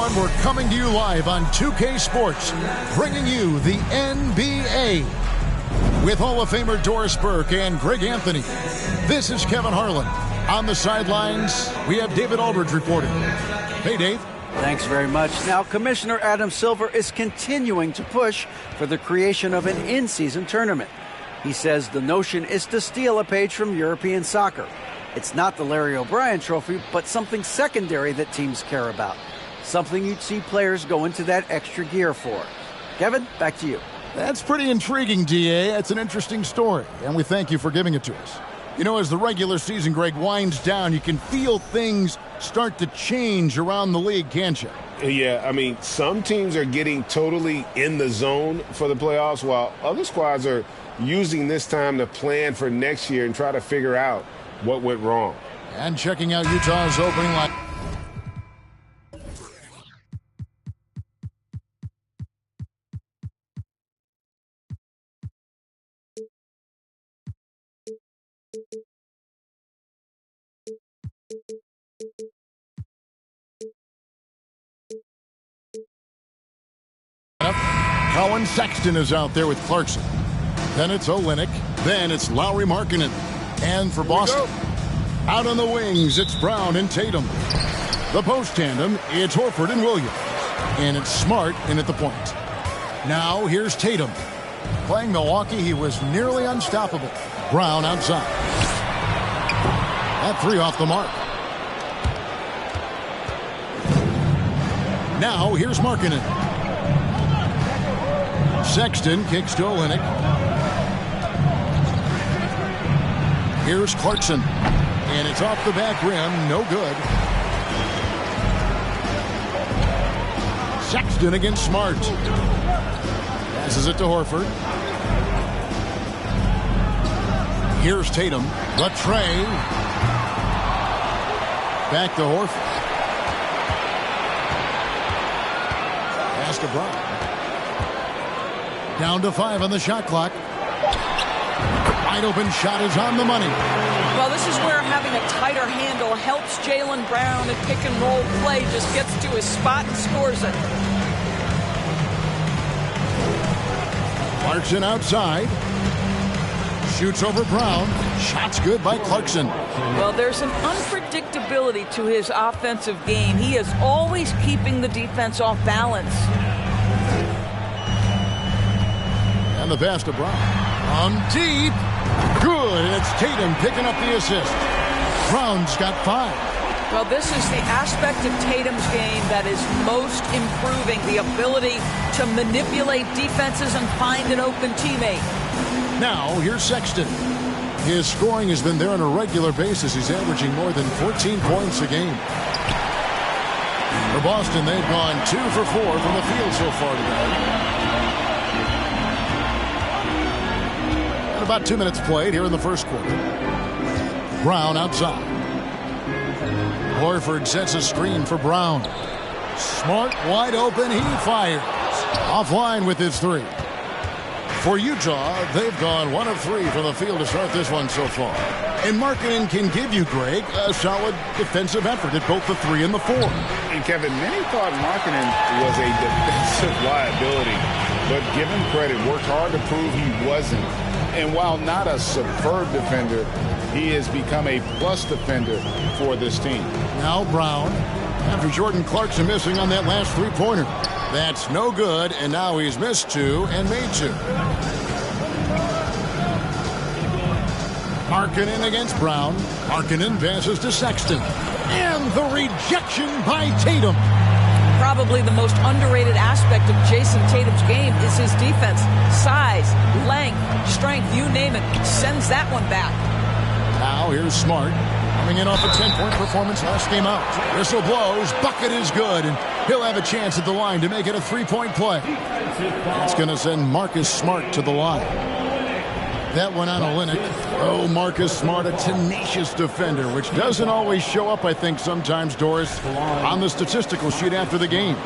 everyone. We're coming to you live on 2K Sports, bringing you the NBA with Hall of Famer Doris Burke and Greg Anthony. This is Kevin Harlan. On the sidelines, we have David Aldridge reporting. Hey, Dave. Thanks very much. Now, Commissioner Adam Silver is continuing to push for the creation of an in-season tournament. He says the notion is to steal a page from European soccer. It's not the Larry O'Brien Trophy, but something secondary that teams care about. Something you'd see players go into that extra gear for. Kevin, back to you. That's pretty intriguing, DA. That's an interesting story, and we thank you for giving it to us. You know, as the regular season, Greg, winds down, you can feel things start to change around the league, can't you? Yeah, I mean, some teams are getting totally in the zone for the playoffs, while other squads are using this time to plan for next year and try to figure out what went wrong. And checking out Utah's opening line. Colin Sexton is out there with Clarkson. Then it's Olynyk. Then it's Lowry Markkanen. And for Boston, out on the wings, it's Brown and Tatum. The post tandem, it's Horford and Williams. And it's Smart in at the point. Now here's Tatum. Playing Milwaukee, he was nearly unstoppable. Brown outside. That three off the mark. Now here's Markkanen. Sexton kicks to Olynyk. Here's Clarkson. And it's off the back rim. No good. Sexton against Smart. Passes it to Horford. Here's Tatum. The tray. Back to Horford. Pass to Brown. Down to 5 on the shot clock. Wide open shot is on the money. Well, this is where having a tighter handle helps Jaylen Brown in pick and roll play. Just gets to his spot and scores it. Clarkson outside. Shoots over Brown. Shot's good by Clarkson. Well, there's an unpredictability to his offensive game. He is always keeping the defense off balance. And the pass to Brown. From deep. Good. And it's Tatum picking up the assist. Brown's got 5. Well, this is the aspect of Tatum's game that is most improving. The ability to manipulate defenses and find an open teammate. Now, here's Sexton. His scoring has been there on a regular basis. He's averaging more than 14 points a game. For Boston, they've gone 2 for 4 from the field so far today. About 2 minutes played here in the first quarter. Brown outside. Horford sets a screen for Brown. Smart wide open. He fires. Offline with his 3. For Utah, they've gone 1 of 3 from the field to start this one so far. And Markkanen can give you, Greg, a solid defensive effort at both the 3 and the 4. And Kevin, many thought Markkanen was a defensive liability, but give him credit, worked hard to prove he wasn't. And while not a superb defender, he has become a plus defender for this team. Now Brown, after Jordan Clarkson missing on that last three-pointer. That's no good, and now he's missed 2 and made 2. Markkanen against Brown. Markkanen passes to Sexton. And the rejection by Tatum. Probably the most underrated aspect of Jason Tatum's game is his defense. Size, length, strength, you name it. Sends that one back. Now here's Smart. Coming in off a 10-point performance last game out. Whistle blows. Bucket is good. And he'll have a chance at the line to make it a 3-point play. That's going to send Marcus Smart to the line. That one on Olynyk. Oh, Marcus Smart, a tenacious defender, which doesn't always show up, I think, sometimes, Doris, on the statistical sheet after the games.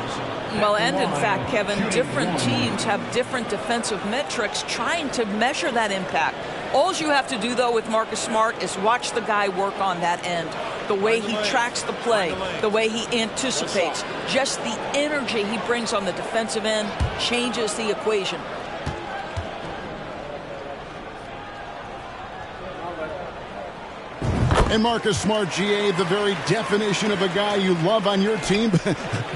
Well, and in fact, Kevin, different teams have different defensive metrics trying to measure that impact. All you have to do, though, with Marcus Smart is watch the guy work on that end. the way he tracks the play, the way he anticipates, just the energy he brings on the defensive end changes the equation. And Marcus Smart, GA, the very definition of a guy you love on your team,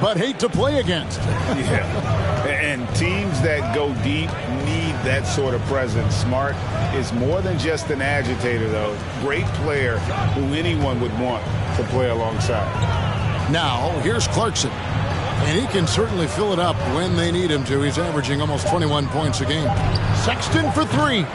but hate to play against. Yeah, and teams that go deep need that sort of presence. Smart is more than just an agitator, though. Great player who anyone would want to play alongside. Now, here's Clarkson. And he can certainly fill it up when they need him to. He's averaging almost 21 points a game. Sexton for three.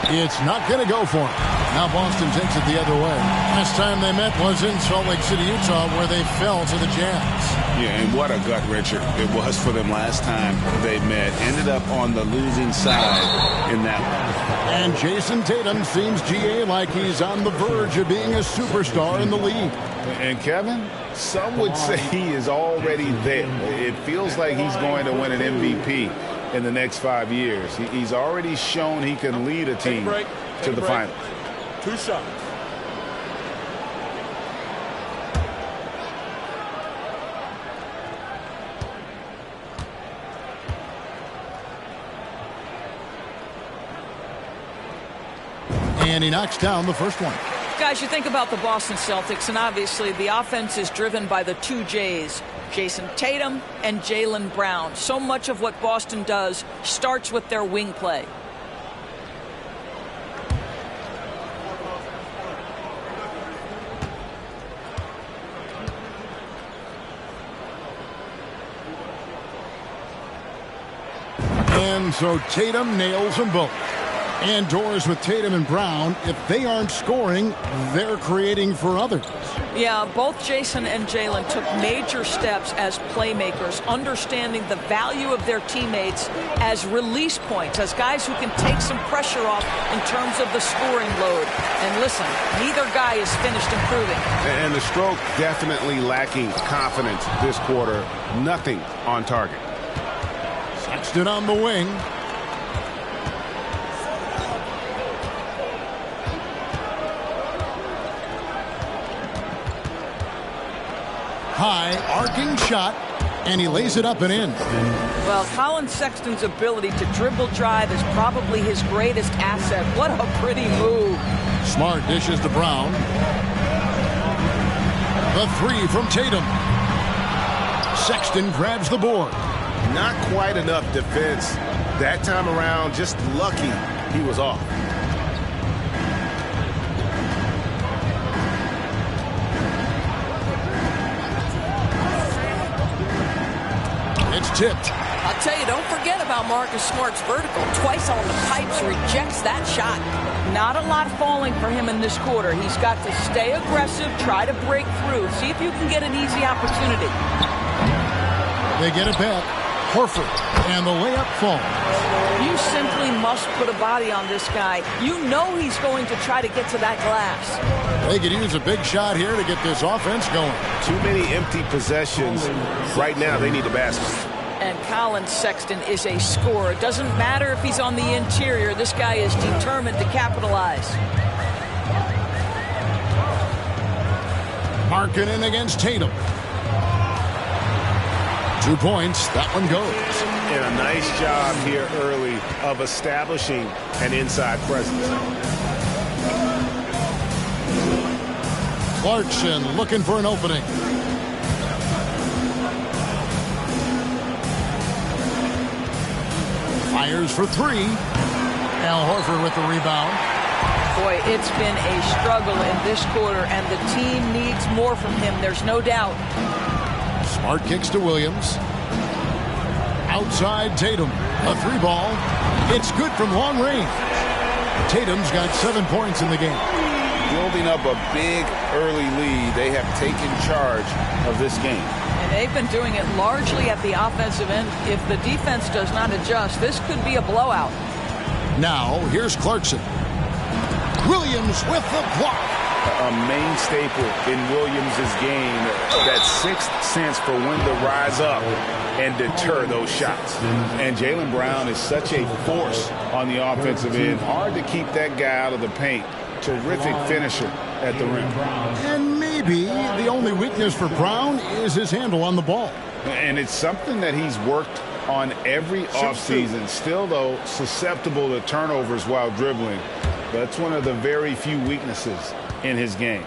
It's not going to go for him. Now Boston takes it the other way. Last time they met was in Salt Lake City, Utah, where they fell to the Jazz. Yeah, and what a gut-wrencher it was for them last time they met. Ended up on the losing side in that one. And Jason Tatum seems, GA, like he's on the verge of being a superstar in the league. And Kevin, some would say he is already there. It feels like he's going to win an MVP in the next 5 years. He's already shown he can lead a team to the finals. 2 shots. And he knocks down the first one. Guys, you think about the Boston Celtics, and obviously the offense is driven by the two J's, Jason Tatum and Jaylen Brown. So much of what Boston does starts with their wing play. And so Tatum nails them both. And doors with Tatum and Brown, if they aren't scoring, they're creating for others. Yeah, both Jason and Jaylen took major steps as playmakers, understanding the value of their teammates as release points, as guys who can take some pressure off in terms of the scoring load. And listen, neither guy is finished improving. And the stroke definitely lacking confidence this quarter. Nothing on target. Sexton on the wing. High, arcing shot, and he lays it up and in. Well, Colin Sexton's ability to dribble drive is probably his greatest asset. What a pretty move. Smart dishes to Brown. The three from Tatum. Sexton grabs the board. Not quite enough defense that time around. Just lucky he was off. It's tipped. I'll tell you, don't forget about Marcus Smart's vertical. Twice on the pipes, rejects that shot. Not a lot falling for him in this quarter. He's got to stay aggressive, try to break through. See if you can get an easy opportunity. They get it back. Horford, and the layup falls. You simply must put a body on this guy. You know he's going to try to get to that glass. They could use a big shot here to get this offense going. Too many empty possessions. Right now, they need a basket. And Colin Sexton is a scorer. It doesn't matter if he's on the interior. This guy is determined to capitalize. Markkanen against Tatum. 2 points. That one goes. And a nice job here early of establishing an inside presence. Clarkson looking for an opening. Fires for three. Al Horford with the rebound. Boy, it's been a struggle in this quarter, and the team needs more from him. There's no doubt. Smart kicks to Williams. Outside Tatum. A three ball. It's good from long range. Tatum's got 7 points in the game. Building up a big early lead, they have taken charge of this game. And they've been doing it largely at the offensive end. If the defense does not adjust, this could be a blowout. Now, here's Clarkson. Williams with the block. A main staple in Williams' game, that sixth sense for when to rise up and deter those shots. And Jaylen Brown is such a force on the offensive end. Hard to keep that guy out of the paint. Terrific finisher at the rim. And maybe maybe the only weakness for Brown is his handle on the ball. And it's something that he's worked on every offseason. Still, though, susceptible to turnovers while dribbling. That's one of the very few weaknesses in his game.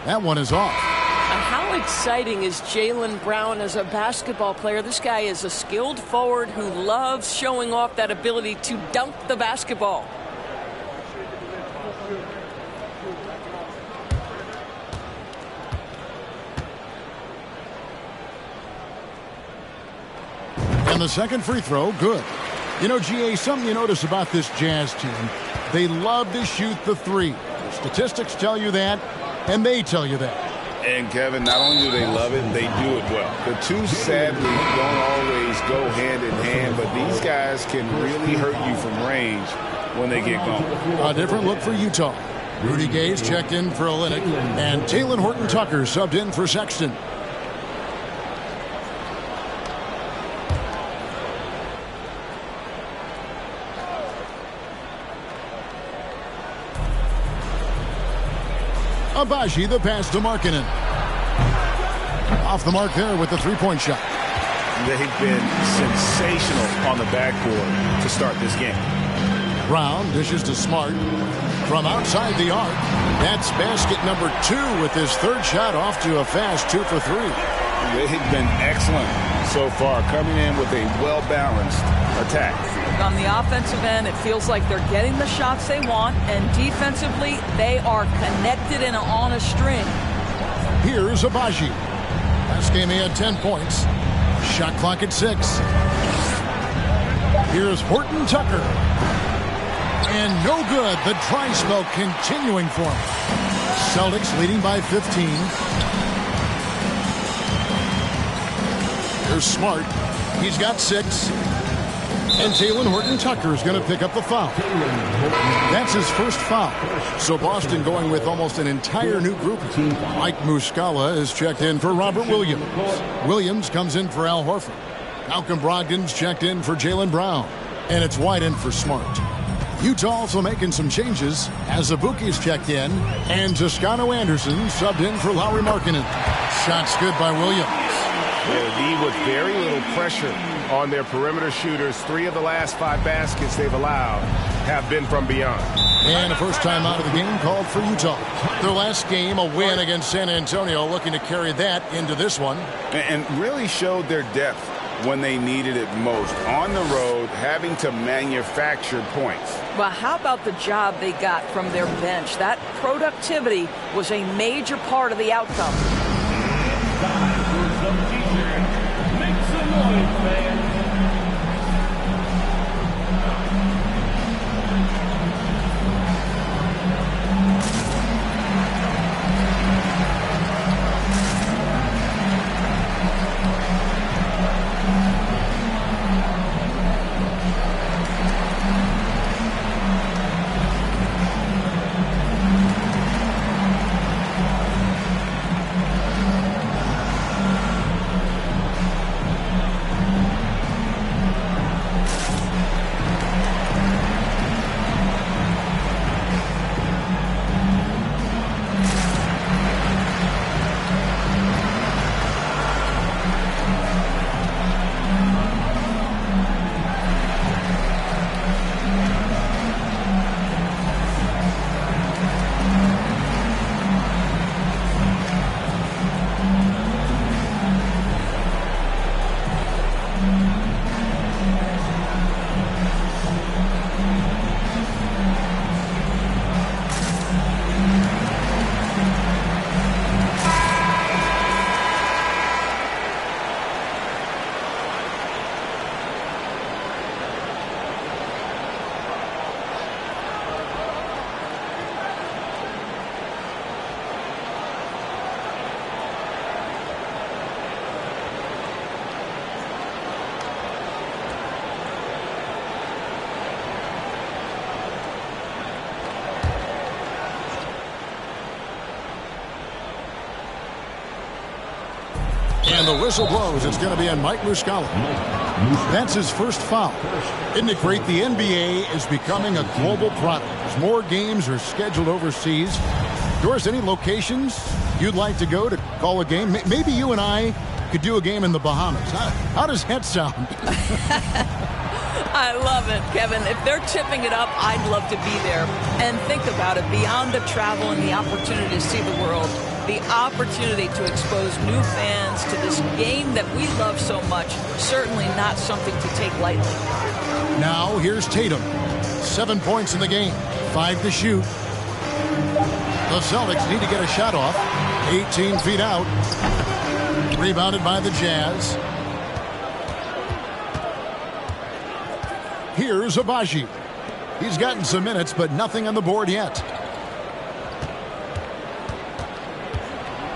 That one is off. How exciting is Jaylen Brown as a basketball player? This guy is a skilled forward who loves showing off that ability to dunk the basketball. And the second free throw, good. You know, GA, something you notice about this Jazz team, they love to shoot the three. The statistics tell you that, and they tell you that. And, Kevin, not only do they love it, they do it well. The two, sadly, don't always go hand in hand, but these guys can really hurt you from range when they get going. A different look for Utah. Rudy Gay's checked in for Olynyk, and Talen Horton-Tucker subbed in for Sexton. Abaji, the pass to Markkanen. Off the mark there with the three-point shot. They've been sensational on the backboard to start this game. Brown dishes to Smart from outside the arc. That's basket number 2 with his third shot off to a fast 2 for 3. They've been excellent so far, coming in with a well-balanced attack. On the offensive end, it feels like they're getting the shots they want, and defensively, they are connected and on a string. Here's Abaji. Last game he had 10 points. Shot clock at 6. Here's Horton-Tucker. And no good. The dry spell continuing for him. Celtics leading by 15. Here's Smart. He's got 6. And Talen Horton-Tucker is going to pick up the foul. That's his first foul. So Boston going with almost an entire new group. Mike Muscala is checked in for Robert Williams. Williams comes in for Al Horford. Malcolm Brogdon's checked in for Jaylen Brown. And it's White in for Smart. Utah also making some changes as Abuki's checked in. And Toscano Anderson subbed in for Lauri Markkanen. Shots good by Williams. Yeah, D with very little pressure on their perimeter shooters. 3 of the last 5 baskets they've allowed have been from beyond. And a first time out of the game called for Utah. Their last game, a win against San Antonio, looking to carry that into this one. And really showed their depth when they needed it most. On the road, having to manufacture points. Well, how about the job they got from their bench? That productivity was a major part of the outcome. Make some noise, man. And the whistle blows. It's going to be on Mike Muscala. That's his first foul. Isn't it great? The NBA is becoming a global product. As more games are scheduled overseas. Doris, any locations you'd like to go to call a game? Maybe you and I could do a game in the Bahamas. How does that sound? I love it, Kevin. If they're tipping it up, I'd love to be there. And think about it. Beyond the travel and the opportunity to see the world, the opportunity to expose new fans to this game that we love so much, certainly not something to take lightly. Now, here's Tatum. 7 points in the game. 5 to shoot. The Celtics need to get a shot off. 18 feet out. Rebounded by the Jazz. Here's Abaji. He's gotten some minutes, but nothing on the board yet.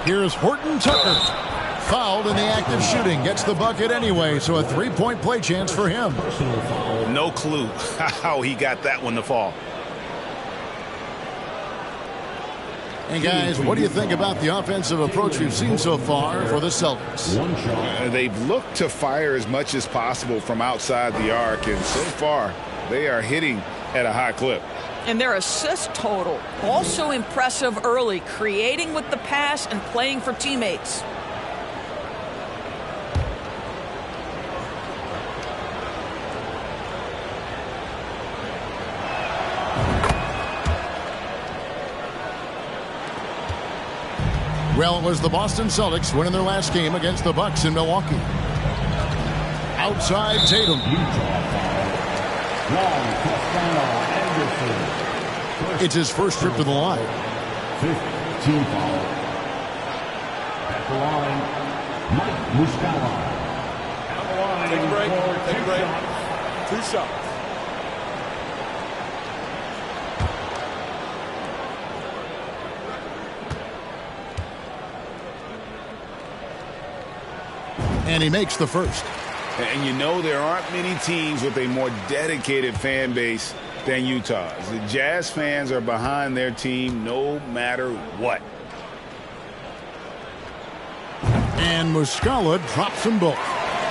Here's Horton Tucker. Fouled in the act of shooting. Gets the bucket anyway, so a three-point play chance for him. No clue how he got that one to fall. And guys, what do you think about the offensive approach we've seen so far for the Celtics? They've looked to fire as much as possible from outside the arc, and so far they are hitting at a high clip. And their assist total, also impressive early, creating with the pass and playing for teammates. Well, it was the Boston Celtics winning their last game against the Bucks in Milwaukee. Outside Tatum. It's his first trip to the line. 15 foul. At the line, Mike Muscala. At the line. Take a break. Take a break. 2 shots. And he makes the first. And you know there aren't many teams with a more dedicated fan base than Utah's. The Jazz fans are behind their team no matter what. And Muscala drops them both.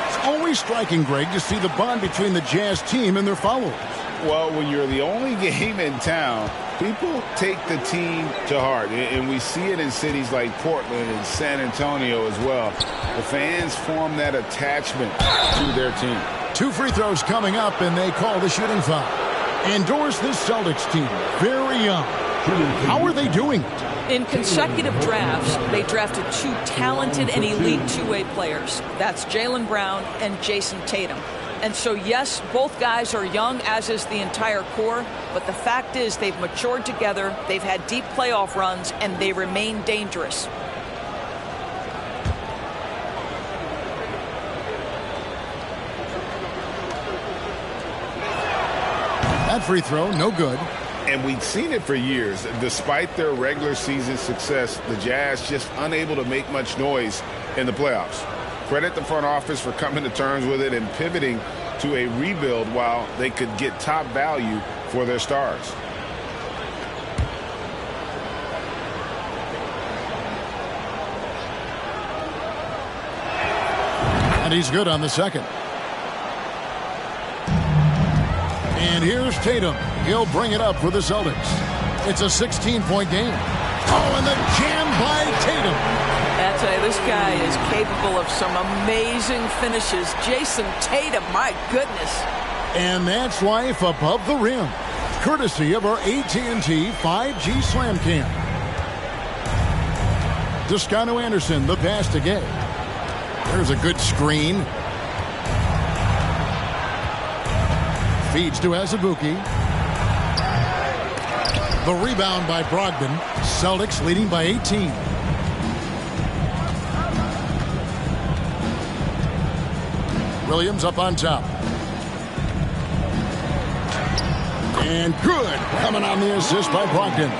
It's always striking, Greg, to see the bond between the Jazz team and their followers. Well, when you're the only game in town, people take the team to heart. And we see it in cities like Portland and San Antonio as well. The fans form that attachment to their team. 2 free throws coming up, and they call the shooting foul. Endorse this Celtics team. Very young. How are they doing it? In consecutive drafts, they drafted 2 talented and elite two-way players. That's Jaylen Brown and Jason Tatum. And so, yes, both guys are young, as is the entire core. But the fact is they've matured together, they've had deep playoff runs, and they remain dangerous. That free throw, no good. And we've seen it for years. Despite their regular season success, the Jazz just unable to make much noise in the playoffs. Credit the front office for coming to terms with it and pivoting to a rebuild while they could get top value for their stars. And he's good on the second. And here's Tatum. He'll bring it up for the Celtics. It's a 16-point game. Oh, and the jam by Tatum. I tell you, this guy is capable of some amazing finishes. Jason Tatum, my goodness. And that's life above the rim, courtesy of our AT&T 5G Slam Cam. Toscano Anderson, the pass to Gay. There's a good screen. Feeds to Azubuike. The rebound by Brogdon. Celtics leading by 18. Williams up on top. And good. Coming on the assist by Brogdon.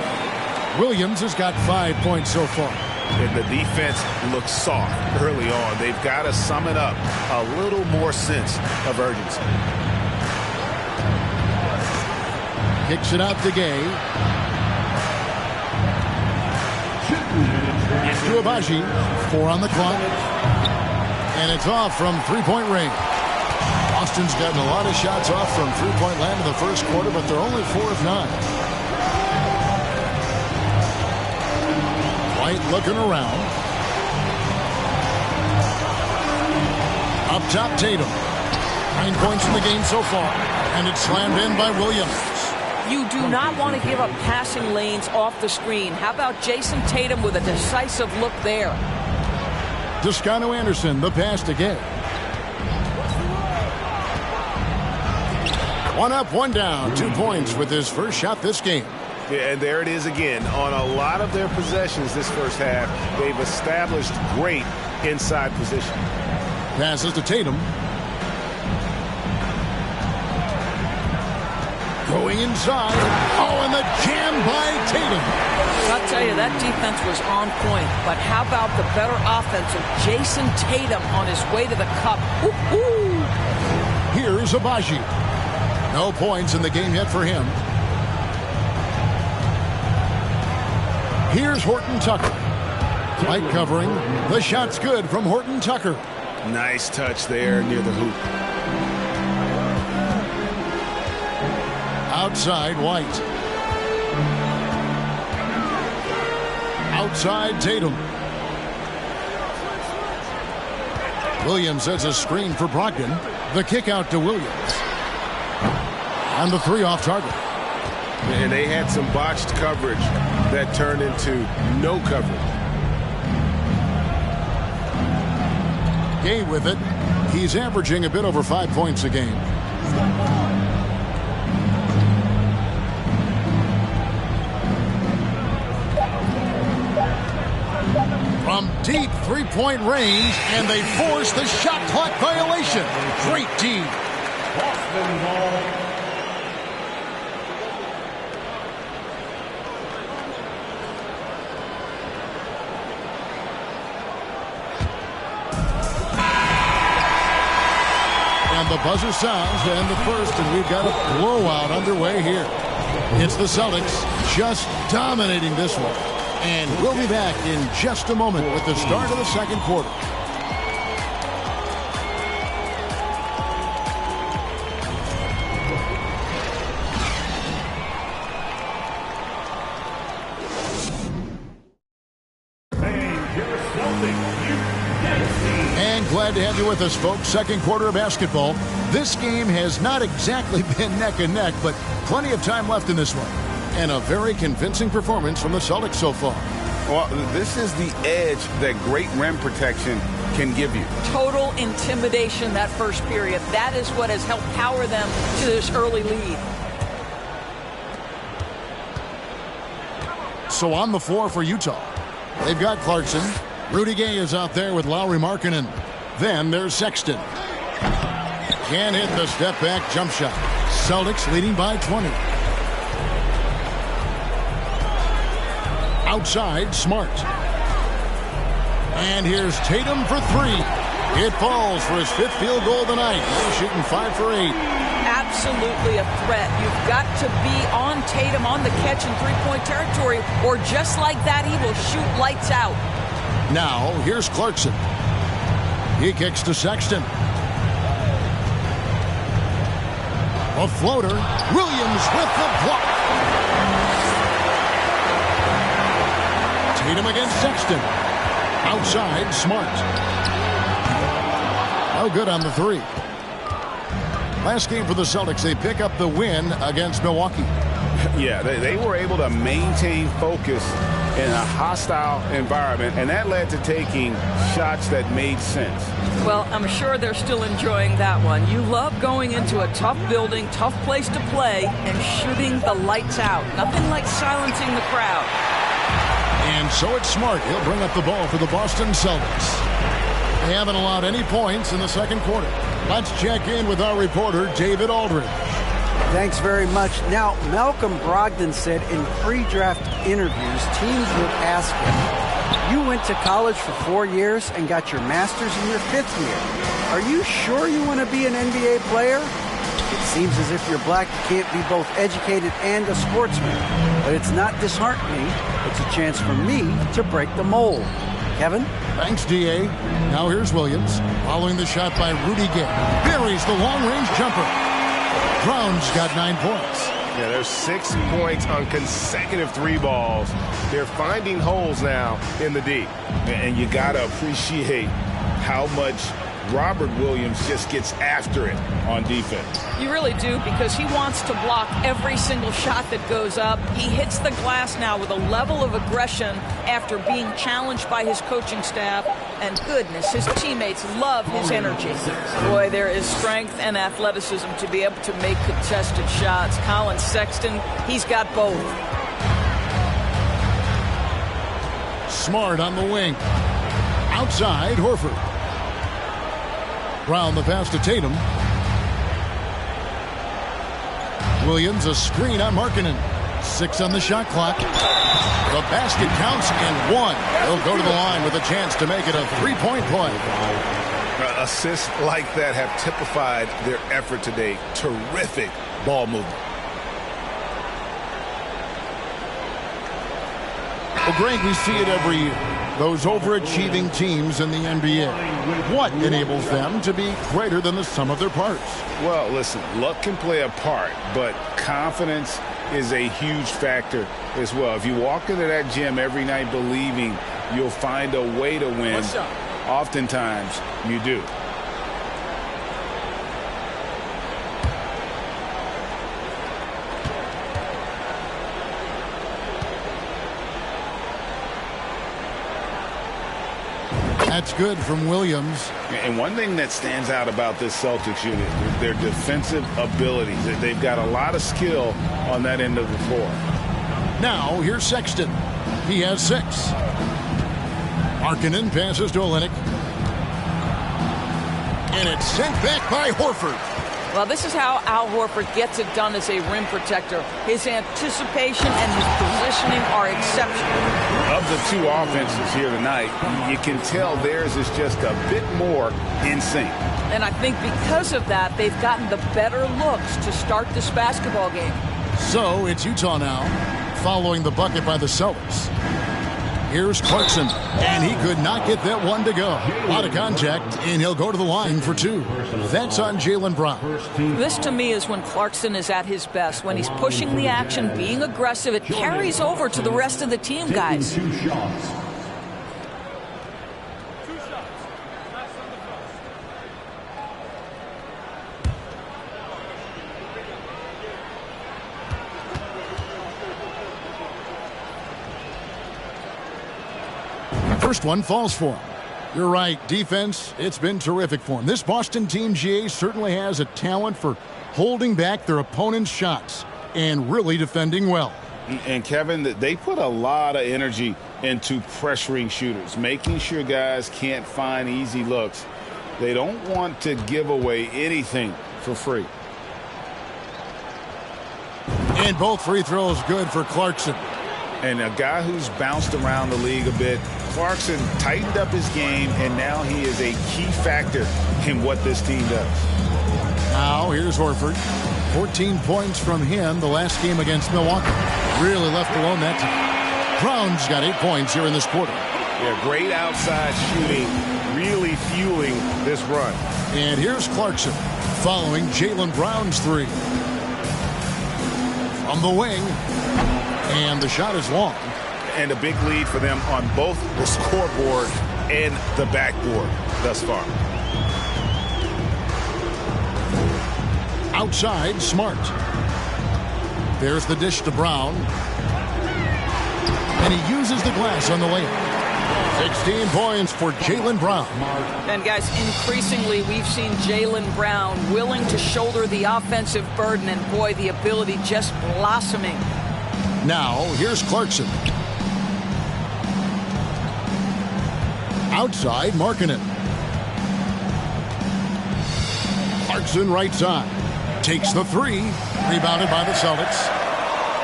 Williams has got 5 points so far. And the defense looks soft early on. They've got to sum it up. A little more sense of urgency. Kicks it out to Gay. To Abaji. 4 on the clock. And it's off from three-point range. Boston's gotten a lot of shots off from three-point land in the first quarter, but they're only 4 of 9. White looking around. Up top, Tatum. 9 points in the game so far. And it's slammed in by Williams. You do not want to give up passing lanes off the screen. How about Jason Tatum with a decisive look there? Toscano Anderson, the pass to Gay. 1 up, 1 down. 2 points with his first shot this game. Yeah, and there it is again. On a lot of their possessions this first half, they've established great inside position. Passes to Tatum. Going inside. Oh, and the jam by Tatum. I'll tell you, that defense was on point. But how about the better offense of Jason Tatum on his way to the cup? Woo-hoo! Here's Abaji. No points in the game yet for him. Here's Horton Tucker. Light covering. The shot's good from Horton Tucker. Nice touch there near the hoop. Outside, White. Outside, Tatum. Williams sets a screen for Brogdon. The kick out to Williams. And the 3 off target. And they had some botched coverage that turned into no coverage. Gay with it. He's averaging a bit over 5 points a game. From deep three-point range, and they force the shot clock violation. Great D. Boston ball. And the buzzer sounds to end the first, and we've got a blowout underway here. It's the Celtics just dominating this one. And we'll be back in just a moment with the start of the second quarter. And glad to have you with us, folks. Second quarter of basketball. This game has not exactly been neck and neck, but plenty of time left in this one. And a very convincing performance from the Celtics so far. Well, this is the edge that great rim protection can give you. Total intimidation that first period. That is what has helped power them to this early lead. So on the floor for Utah, they've got Clarkson. Rudy Gay is out there with Lauri Markkanen. Then there's Sexton. Can't hit the step-back jump shot. Celtics leading by 20. Outside, Smart. And here's Tatum for 3. It falls for his 5th field goal of the night. He's shooting 5 for 8. Absolutely a threat. You've got to be on Tatum on the catch in three-point territory, or just like that, he will shoot lights out. Now, here's Clarkson. He kicks to Sexton. A floater. Williams with the block. Tatum against Sexton. Outside, Smart. No good on the 3. Last game for the Celtics, they pick up the win against Milwaukee. Yeah, they were able to maintain focus in a hostile environment, and that led to taking shots that made sense. Well, I'm sure they're still enjoying that one. You love going into a tough building, tough place to play, and shooting the lights out. Nothing like silencing the crowd. And so it's Smart. He'll bring up the ball for the Boston Celtics. They haven't allowed any points in the second quarter. Let's check in with our reporter, David Aldridge. Thanks very much. Now, Malcolm Brogdon said in pre-draft interviews, teams would ask him, you went to college for 4 years and got your master's in your 5th year. Are you sure you want to be an NBA player? It seems as if you're black, you can't be both educated and a sportsman. But it's not disheartening. It's a chance for me to break the mold. Kevin? Thanks, D.A. Now here's Williams. Following the shot by Rudy Gay. Buries the long-range jumper. Brown's got 9 points. Yeah, there's 6 points on consecutive 3 balls. They're finding holes now in the D. And you got to appreciate how much Robert Williams just gets after it on defense. You really do, because he wants to block every single shot that goes up. He hits the glass now with a level of aggression after being challenged by his coaching staff. And goodness, his teammates love his energy. Boy, there is strength and athleticism to be able to make contested shots. Colin Sexton, he's got both. Smart on the wing. Outside, Horford. Brown the pass to Tatum. Williams a screen on Markkanen. 6 on the shot clock. The basket counts and 1. He'll go to the line with a chance to make it a 3-point play. Assists like that have typified their effort today. Terrific ball movement. Well, Greg, we see it every year. Those overachieving teams in the NBA. What enables them to be greater than the sum of their parts? Well, listen, luck can play a part, but confidence is a huge factor as well. If you walk into that gym every night believing you'll find a way to win, oftentimes you do. That's good from Williams. And one thing that stands out about this Celtics unit is their defensive abilities. They've got a lot of skill on that end of the floor. Now, here's Sexton. He has 6. Markkanen passes to Olynyk. And it's sent back by Horford. Well, this is how Al Horford gets it done as a rim protector. His anticipation and his positioning are exceptional. Of the 2 offenses here tonight, you can tell theirs is just a bit more in sync. And I think because of that, they've gotten the better looks to start this basketball game. So it's Utah now, following the bucket by the Celtics. Here's Clarkson, and he could not get that one to go. Out of contact, and he'll go to the line for 2. That's on Jaylen Brown. This, to me, is when Clarkson is at his best. When he's pushing the action, being aggressive, it carries over to the rest of the team, guys. First one falls for him. You're right. Defense, it's been terrific for him. This Boston team, GA, certainly has a talent for holding back their opponent's shots and really defending well. And, Kevin, they put a lot of energy into pressuring shooters, making sure guys can't find easy looks. They don't want to give away anything for free. And both free throws good for Clarkson. And a guy who's bounced around the league a bit, Clarkson tightened up his game, and now he is a key factor in what this team does. Now here's Horford. 14 points from him the last game against Milwaukee. Really left alone that time. Brown's got 8 points here in this quarter. Yeah, great outside shooting, really fueling this run. And here's Clarkson following Jaylen Brown's 3. From the wing. And the shot is long. And a big lead for them on both the scoreboard and the backboard thus far. Outside, Smart. There's the dish to Brown. And he uses the glass on the layup. 16 points for Jaylen Brown. And guys, increasingly we've seen Jaylen Brown willing to shoulder the offensive burden, and boy, the ability just blossoming. Now, here's Clarkson. Outside, Markkanen. Clarkson right side. Takes the 3. Rebounded by the Celtics.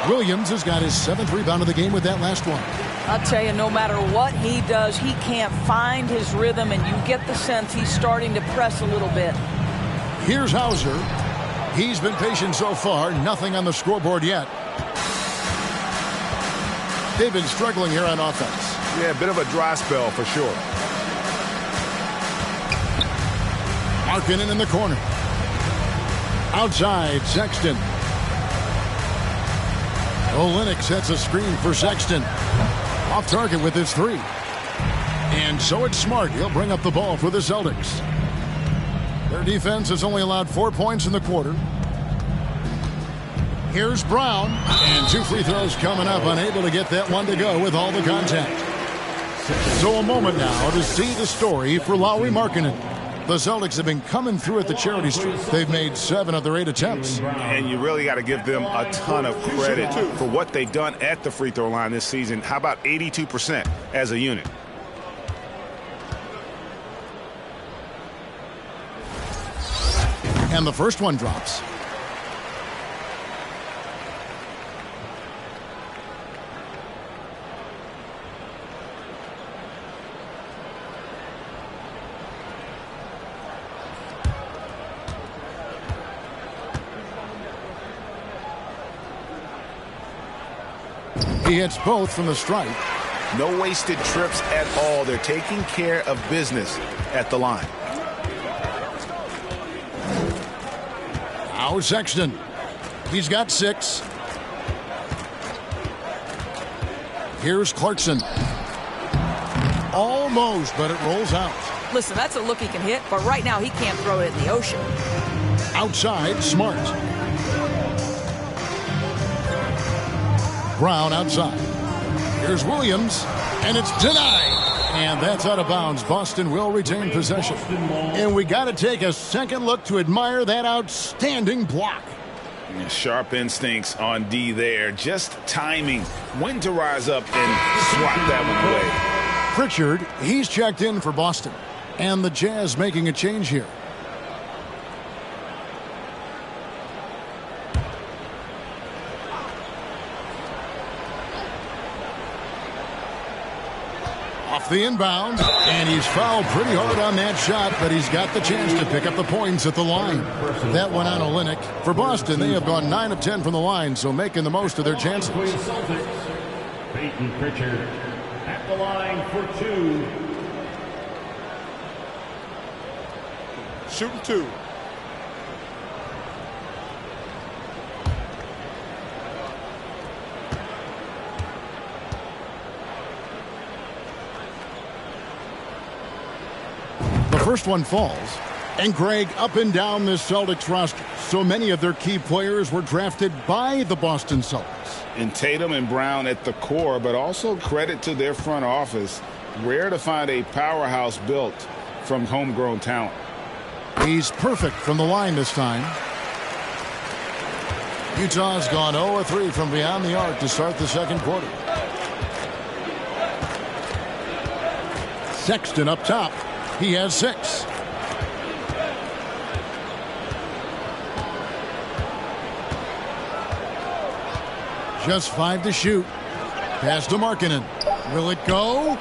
Williams has got his 7th rebound of the game with that last one. I'll tell you, no matter what he does, he can't find his rhythm, and you get the sense he's starting to press a little bit. Here's Hauser. He's been patient so far. Nothing on the scoreboard yet. They've been struggling here on offense. Yeah, a bit of a dry spell for sure. Markkanen in the corner. Outside, Sexton. Olynyk sets a screen for Sexton. Off target with his three. And so it's Smart. He'll bring up the ball for the Celtics. Their defense has only allowed 4 points in the quarter. Here's Brown. And 2 free throws coming up. Unable to get that one to go with all the contact. So a moment now to see the story for Lauri Markkanen. The Celtics have been coming through at the charity stripe. They've made 7 of their 8 attempts. And you really got to give them a ton of credit for what they've done at the free throw line this season. How about 82% as a unit? And the first one drops. He hits both from the stripe. No wasted trips at all. They're taking care of business at the line. Now Sexton. He's got 6. Here's Clarkson. Almost, but it rolls out. Listen, that's a look he can hit, but right now he can't throw it in the ocean. Outside, Smart. Brown outside. Here's Williams, and it's denied. And that's out of bounds. Boston will retain possession. And we got to take a second look to admire that outstanding block. Sharp instincts on D there. Just timing when to rise up and swat that one away. Pritchard, he's checked in for Boston. And the Jazz making a change here. Off the inbound, and he's fouled pretty hard on that shot, but he's got the chance to pick up the points at the line. That one on Olynyk. For Boston, they have gone 9 of 10 from the line, so making the most of their chances. Peyton Pritchard at the line for 2. Shooting 2. First one falls. And Greg, up and down this Celtics roster, so many of their key players were drafted by the Boston Celtics. And Tatum and Brown at the core, but also credit to their front office. Rare to find a powerhouse built from homegrown talent. He's perfect from the line this time. Utah's gone 0-3 from beyond the arc to start the second quarter. Sexton up top. He has 6. Just 5 to shoot. Pass to Markkanen. Will it go?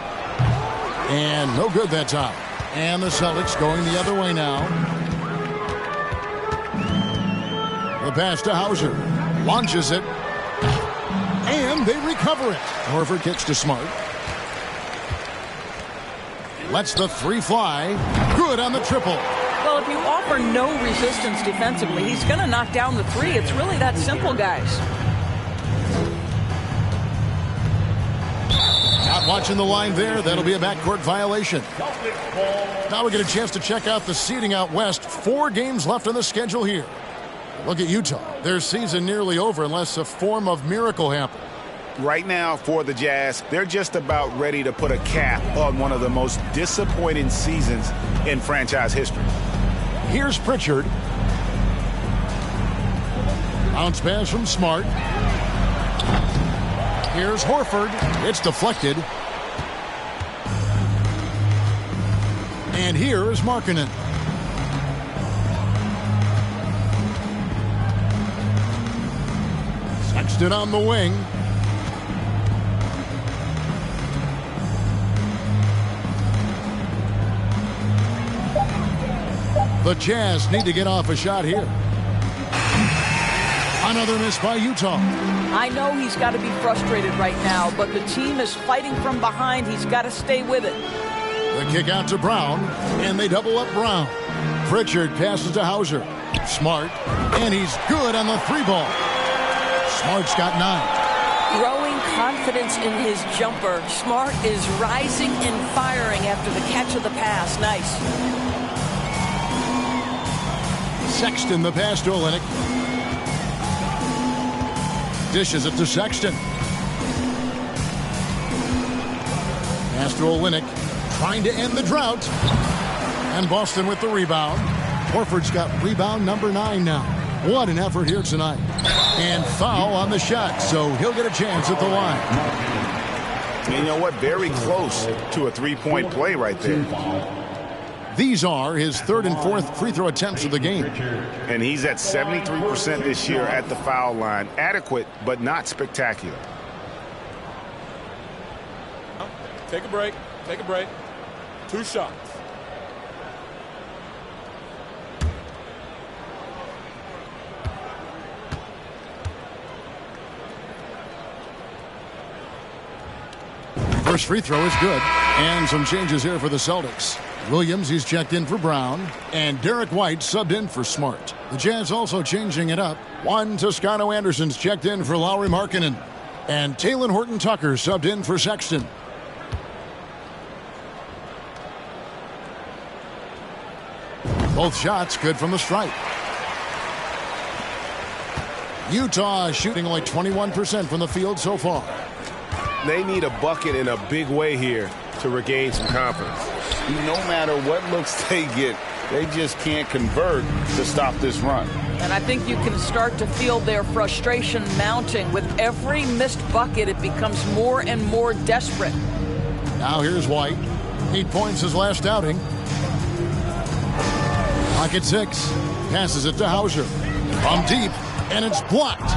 And no good that time. And the Celtics going the other way now. The pass to Hauser. Launches it. And they recover it. Horford kicks to Smart. Lets the 3 fly. Good on the triple. Well, if you offer no resistance defensively, he's going to knock down the 3. It's really that simple, guys. Not watching the line there. That'll be a backcourt violation. Now we get a chance to check out the seeding out west. 4 games left on the schedule here. Look at Utah. Their season nearly over unless a form of miracle happens. Right now for the Jazz, they're just about ready to put a cap on one of the most disappointing seasons in franchise history. Here's Pritchard. Bounce pass from Smart. Here's Horford. It's deflected. And here is Markkanen. Sexton on the wing. The Jazz need to get off a shot here. Another miss by Utah. I know he's got to be frustrated right now, but the team is fighting from behind. He's got to stay with it. The kick out to Brown, and they double up Brown. Pritchard passes to Hauser. Smart, and he's good on the 3-ball. Smart's got 9. Growing confidence in his jumper. Smart is rising and firing after the catch of the pass. Nice. Sexton the pass to Olynyk. Dishes it to Sexton. Pass to Olynyk. Trying to end the drought. And Boston with the rebound. Horford's got rebound number 9 now. What an effort here tonight. And foul on the shot, so he'll get a chance at the line. And you know what? Very close to a three-point play right there. These are his 3rd and 4th free throw attempts of the game. And he's at 73% this year at the foul line. Adequate, but not spectacular. Take a break. Take a break. 2 shots. First free throw is good. And some changes here for the Celtics. Williams, he's checked in for Brown. And Derek White subbed in for Smart. The Jazz also changing it up. Juan Toscano Anderson's checked in for Lauri Markkanen. And Talen Horton-Tucker subbed in for Sexton. Both shots good from the stripe. Utah is shooting only 21% from the field so far. They need a bucket in a big way here to regain some confidence. No matter what looks they get, they just can't convert to stop this run. And I think you can start to feel their frustration mounting. With every missed bucket, it becomes more and more desperate. Now here's White. 8 points his last outing. Pocket 6. Passes it to Hauser. From deep, and it's blocked.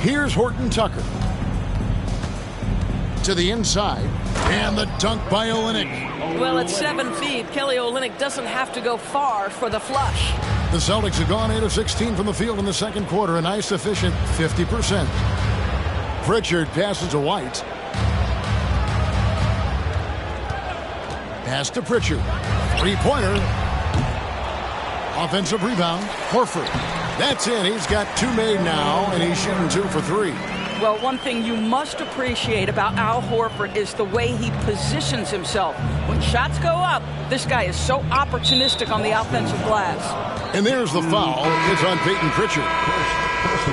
Here's Horton-Tucker. To the inside. And the dunk by Olynyk. Well, at 7 feet, Kelly Olynyk doesn't have to go far for the flush. The Celtics have gone 8 of 16 from the field in the second quarter. A nice, efficient 50%. Pritchard passes to White. Pass to Pritchard. 3-pointer. Offensive rebound. Horford. That's it. He's got 2 made now, and he's shooting 2 for 3. Well, one thing you must appreciate about Al Horford is the way he positions himself. When shots go up, this guy is so opportunistic on the offensive glass. And there's the foul. It's on Peyton Pritchard.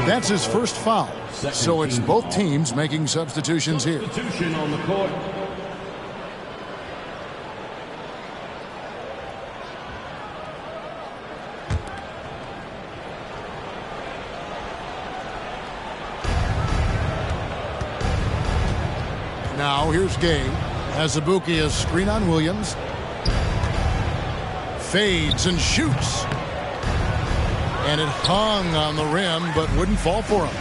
That's his first foul. So it's both teams making substitutions here. Substitution on the court. Now here's Gay. Azubuike a screen on Williams. Fades and shoots. And it hung on the rim, but wouldn't fall for him.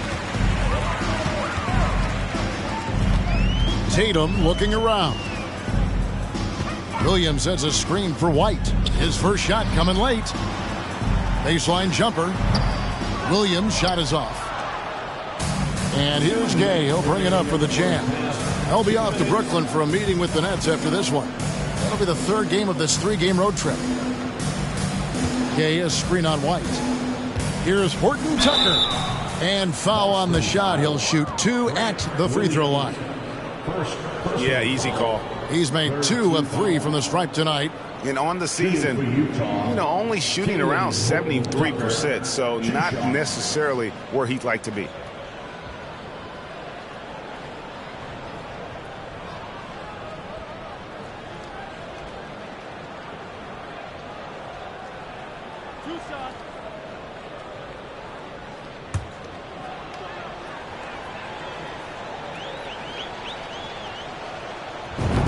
Tatum looking around. Williams sets a screen for White. His first shot coming late. Baseline jumper. Williams' shot is off. And here's Gay. He'll bring it up for the Jazz. They'll be off to Brooklyn for a meeting with the Nets after this one. That'll be the 3rd game of this 3-game road trip. Gay a screen on White. Here's Horton-Tucker. And foul on the shot. He'll shoot 2 at the free throw line. Yeah, easy call. He's made 2 of 3 from the stripe tonight. And on the season, only shooting around 73%, so not necessarily where he'd like to be.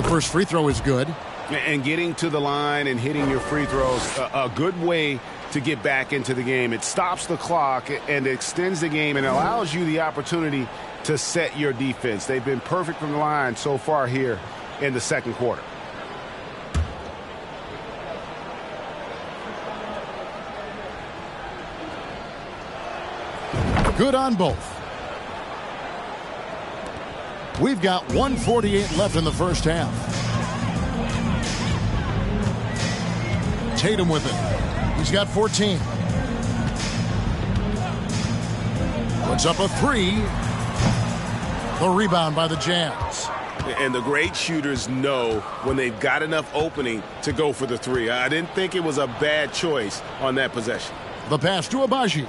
First free throw is good. And getting to the line and hitting your free throws, a good way to get back into the game. It stops the clock and extends the game and allows you the opportunity to set your defense. They've been perfect from the line so far here in the second quarter. Good on both. We've got 1:48 left in the first half. Tatum with it. He's got 14. Puts up a three. The rebound by the Jazz. And the great shooters know when they've got enough opening to go for the three. I didn't think it was a bad choice on that possession. The pass to Abaji.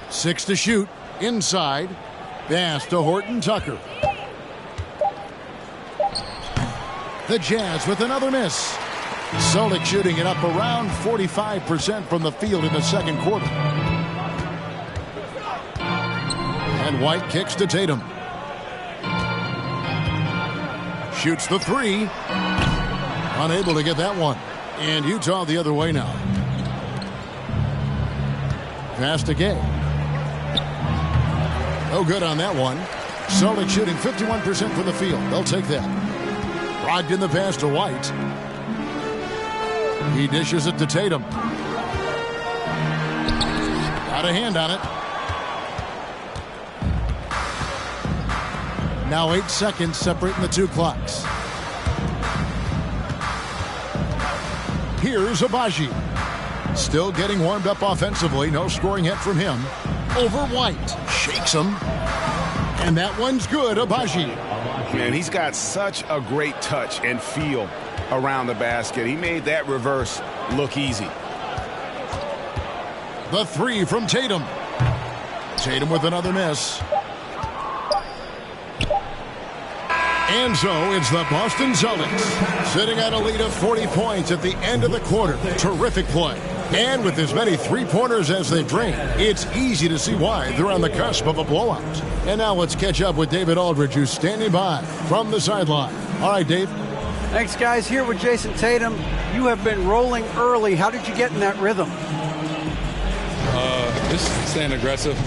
Six to shoot. Inside. Pass to Horton Tucker. The Jazz with another miss. Celtics shooting it up around 45% from the field in the second quarter. And White kicks to Tatum. Shoots the three. Unable to get that one. And Utah the other way now. Pass to Gay. No good on that one. Celtics shooting 51% from the field. They'll take that. Brogdon the pass to White. He dishes it to Tatum. Got a hand on it. Now 8 seconds separating the two clocks. Here's Abaji. Still getting warmed up offensively. No scoring hit from him. Over White. Shakes him. And that one's good. Abaji. Man, he's got such a great touch and feel around the basket. He made that reverse look easy. The three from Tatum. Tatum with another miss. And so it's the Boston Celtics sitting at a lead of 40 points at the end of the quarter. Terrific play. And with as many three-pointers as they bring, it's easy to see why they're on the cusp of a blowout. And now let's catch up with David Aldridge, who's standing by from the sideline. All right, Dave. Thanks, guys. Here with Jason Tatum. You have been rolling early. How did you get in that rhythm? Just staying aggressive.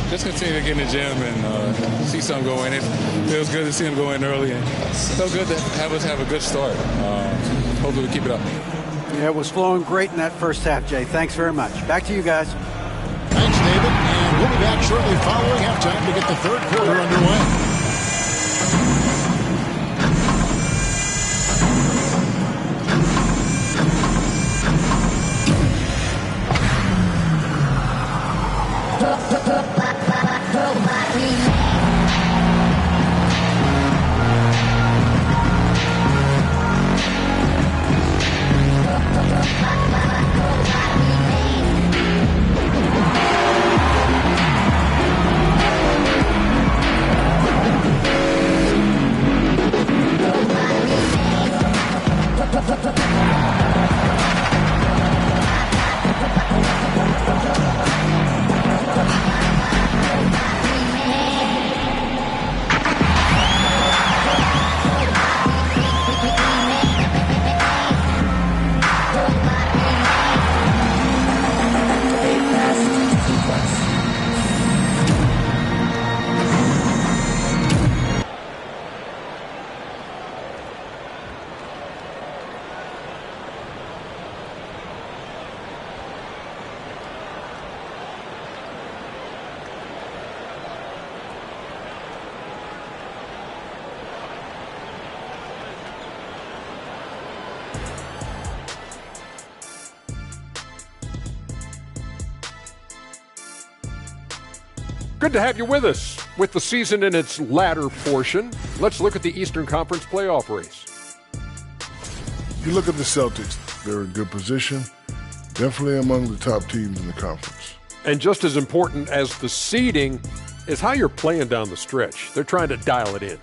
Just continue to get in the gym and see something go in. It feels good to see him go in early. And so good to have us have a good start. Hopefully we keep it up. Yeah, it was flowing great in that first half, Jay. Thanks very much. Back to you guys. Thanks, David. And we'll be back shortly following halftime to get the third quarter underway. Good to have you with us. With the season in its latter portion, let's look at the Eastern Conference playoff race. You look at the Celtics, they're in good position, definitely among the top teams in the conference. And just as important as the seeding is how you're playing down the stretch. They're trying to dial it in.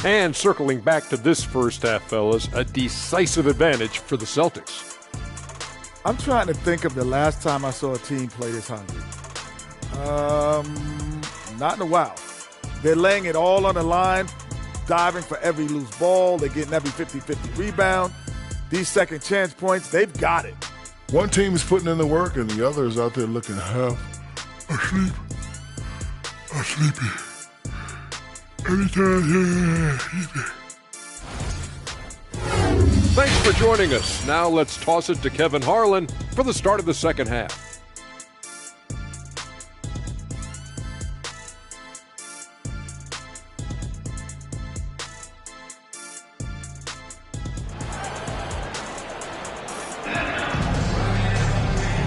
And circling back to this first half, fellas, a decisive advantage for the Celtics. I'm trying to think of the last time I saw a team play this hungry. Not in a while. They're laying it all on the line, diving for every loose ball. They're getting every 50-50 rebound. These second chance points, they've got it. One team is putting in the work, and the other is out there looking half asleep. Sleepy. Anytime, yeah. Thanks for joining us. Now let's toss it to Kevin Harlan for the start of the second half.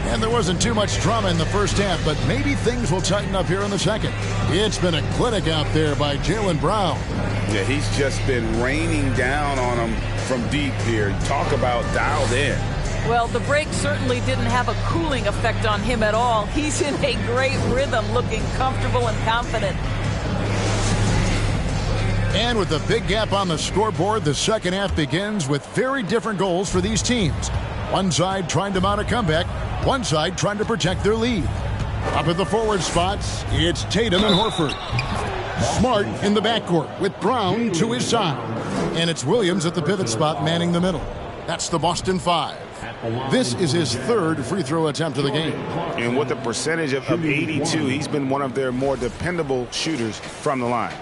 And there wasn't too much drama in the first half, but maybe things will tighten up here in the second. It's been a clinic out there by Jaylen Brown. Yeah, he's just been raining down on him from deep here. Talk about dialed in. Well, the break certainly didn't have a cooling effect on him at all. He's in a great rhythm, looking comfortable and confident. And with the big gap on the scoreboard, the second half begins with very different goals for these teams. One side trying to mount a comeback, one side trying to protect their lead. Up at the forward spots, it's Tatum and Horford. Smart in the backcourt with Brown to his side. And it's Williams at the pivot spot manning the middle. That's the Boston Five. This is his third free throw attempt of the game. And with a percentage of 82, he's been one of their more dependable shooters from the line.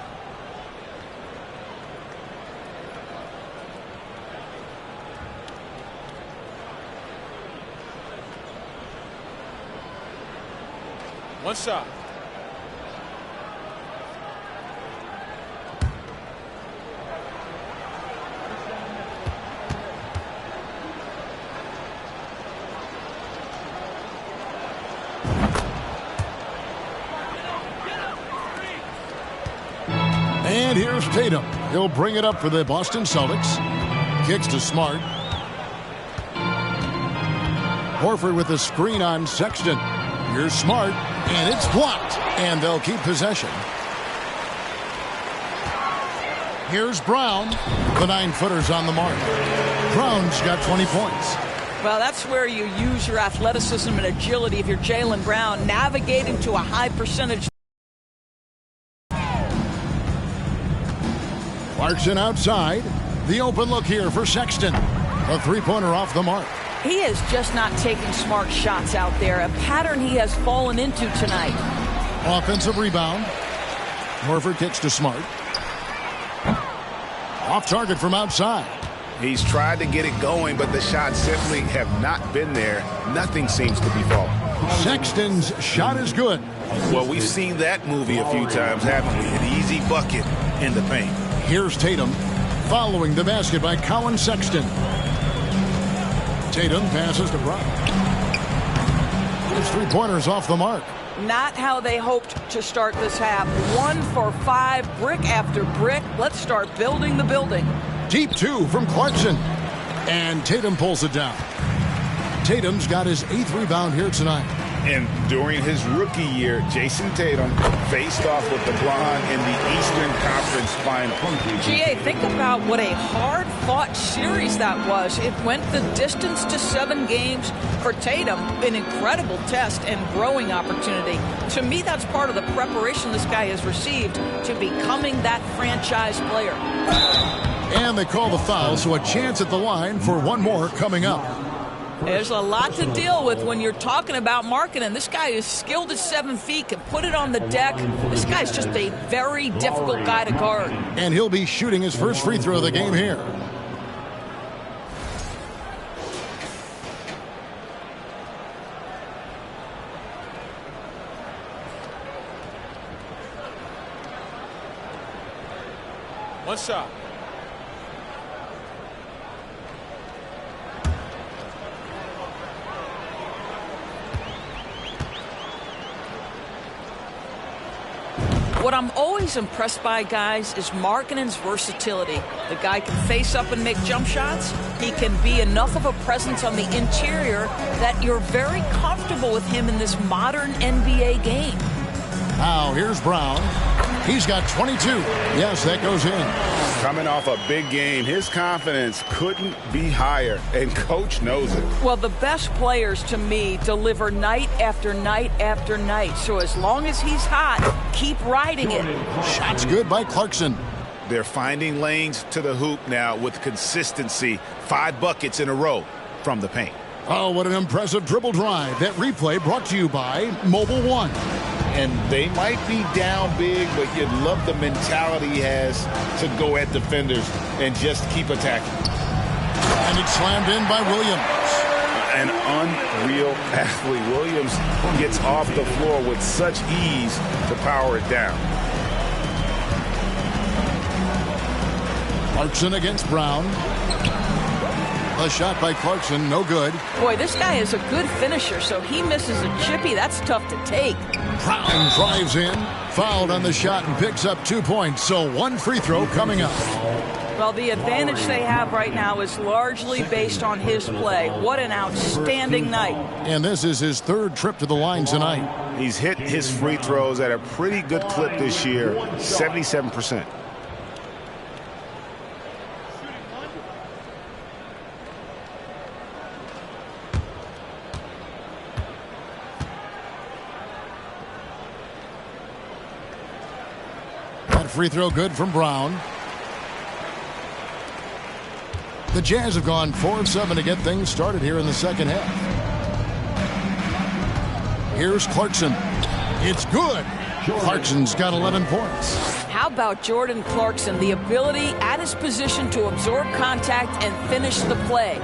One shot. And here's Tatum. He'll bring it up for the Boston Celtics. Kicks to Smart. Horford with the screen on Sexton. Here's Smart, and it's blocked, and they'll keep possession. Here's Brown. The 9-footer's on the mark. Brown's got 20 points. Well, that's where you use your athleticism and agility if you're Jaylen Brown, navigating to a high percentage. Clarkson outside. The open look here for Sexton. A three-pointer off the mark. He is just not taking smart shots out there, a pattern he has fallen into tonight. Offensive rebound. Horford kicks to Smart. Off target from outside. He's tried to get it going, but the shots simply have not been there. Nothing seems to be falling. Sexton's shot is good. Well, we've seen that movie a few times, haven't we? An easy bucket in the paint. Here's Tatum. Following the basket by Colin Sexton. Tatum passes to Brown. His three-pointers off the mark. Not how they hoped to start this half. 1 for 5, brick after brick. Let's start building the building. Deep two from Clarkson. And Tatum pulls it down. Tatum's got his 8th rebound here tonight. And during his rookie year, Jason Tatum faced off with LeBron in the Eastern Conference Final. GA, think about what a hard-fought series that was. It went the distance to 7 games. For Tatum, an incredible test and growing opportunity. To me, that's part of the preparation this guy has received to becoming that franchise player. And they call the foul, so a chance at the line for one more coming up. There's a lot to deal with when you're talking about Markkanen. This guy is skilled at 7 feet, can put it on the deck. This guy's just a very difficult guy to guard. And he'll be shooting his first free throw of the game here. One shot. What I'm always impressed by, guys, is Markkanen's versatility. The guy can face up and make jump shots. He can be enough of a presence on the interior that you're very comfortable with him in this modern NBA game. Now, here's Brown. He's got 22. Yes, that goes in. Coming off a big game, his confidence couldn't be higher, and Coach knows it. Well, the best players, to me, deliver night after night after night. So as long as he's hot, keep riding it. Shots good by Clarkson. They're finding lanes to the hoop now with consistency. 5 buckets in a row from the paint. Oh, what an impressive dribble drive. That replay brought to you by Mobile One. And they might be down big, but you love the mentality he has to go at defenders and just keep attacking. And it's slammed in by Williams. An unreal athlete. Williams gets off the floor with such ease to power it down. Clarkson against Brown. A shot by Clarkson, no good. Boy, this guy is a good finisher, so he misses a chippy. That's tough to take. Brown drives in, fouled on the shot, and picks up 2 points. So one free throw coming up. Well, the advantage they have right now is largely based on his play. What an outstanding night. And this is his third trip to the line tonight. He's hit his free throws at a pretty good clip this year, 77%. That free throw good from Brown. The Jazz have gone 4 of 7 to get things started here in the second half. Here's Clarkson. It's good. Clarkson's got 11 points. How about Jordan Clarkson? The ability at his position to absorb contact and finish the play.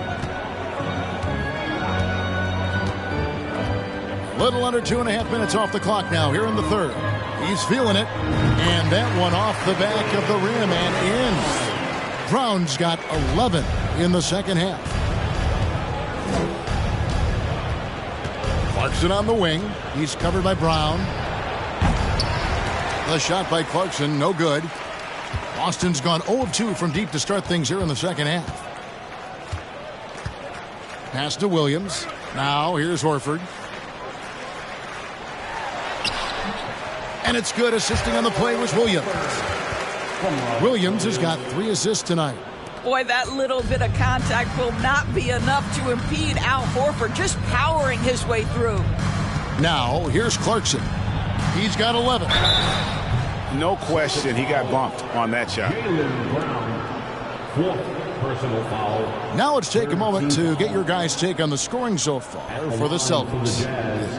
Little under 2.5 minutes off the clock now here in the third. He's feeling it. And that one off the back of the rim and in. Brown's got 11 in the second half. Clarkson on the wing. He's covered by Brown. The shot by Clarkson, no good. Boston's gone 0 of 2 from deep to start things here in the second half. Pass to Williams. Now here's Horford. And it's good. Assisting on the play was Williams. Williams has got 3 assists tonight. Boy, that little bit of contact will not be enough to impede Al Horford, just powering his way through. Now, here's Clarkson. He's got 11. No question, he got bumped on that shot. Personal foul. Now let's take a moment to get your guys' take on the scoring so far for the Celtics.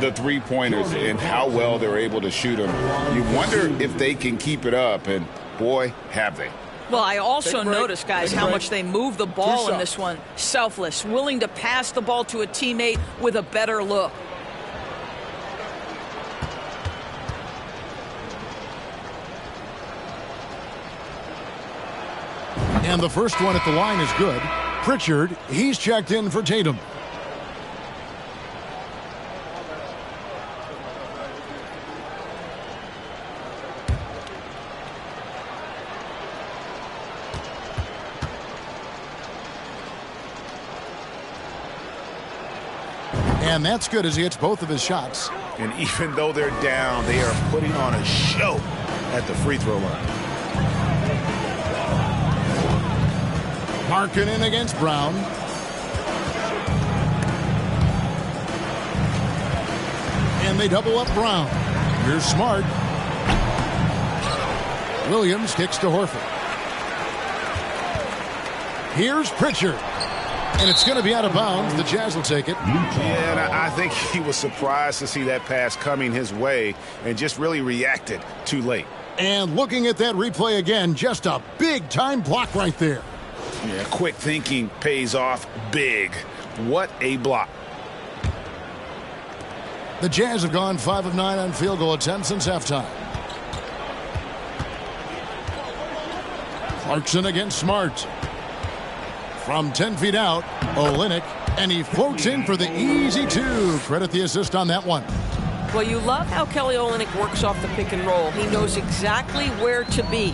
The three-pointers and how well they're able to shoot them. You wonder if they can keep it up, and boy, have they. Well, I also noticed, guys, how much they move the ball in this one. Selfless, willing to pass the ball to a teammate with a better look. And the first one at the line is good. Pritchard, he's checked in for Tatum. And that's good as he hits both of his shots. And even though they're down, they are putting on a show at the free throw line. Markkanen against Brown. And they double up Brown. Here's Smart. Williams kicks to Horford. Here's Pritchard. And it's going to be out of bounds. The Jazz will take it. Yeah, and I think he was surprised to see that pass coming his way and just really reacted too late. And looking at that replay again, just a big-time block right there. Yeah, quick thinking pays off big. What a block. The Jazz have gone 5 of 9 on field goal attempts since halftime. Clarkson against Smart. From 10 feet out, Olynyk, and he floats in for the easy 2. Credit the assist on that one. Well, you love how Kelly Olynyk works off the pick and roll. He knows exactly where to be.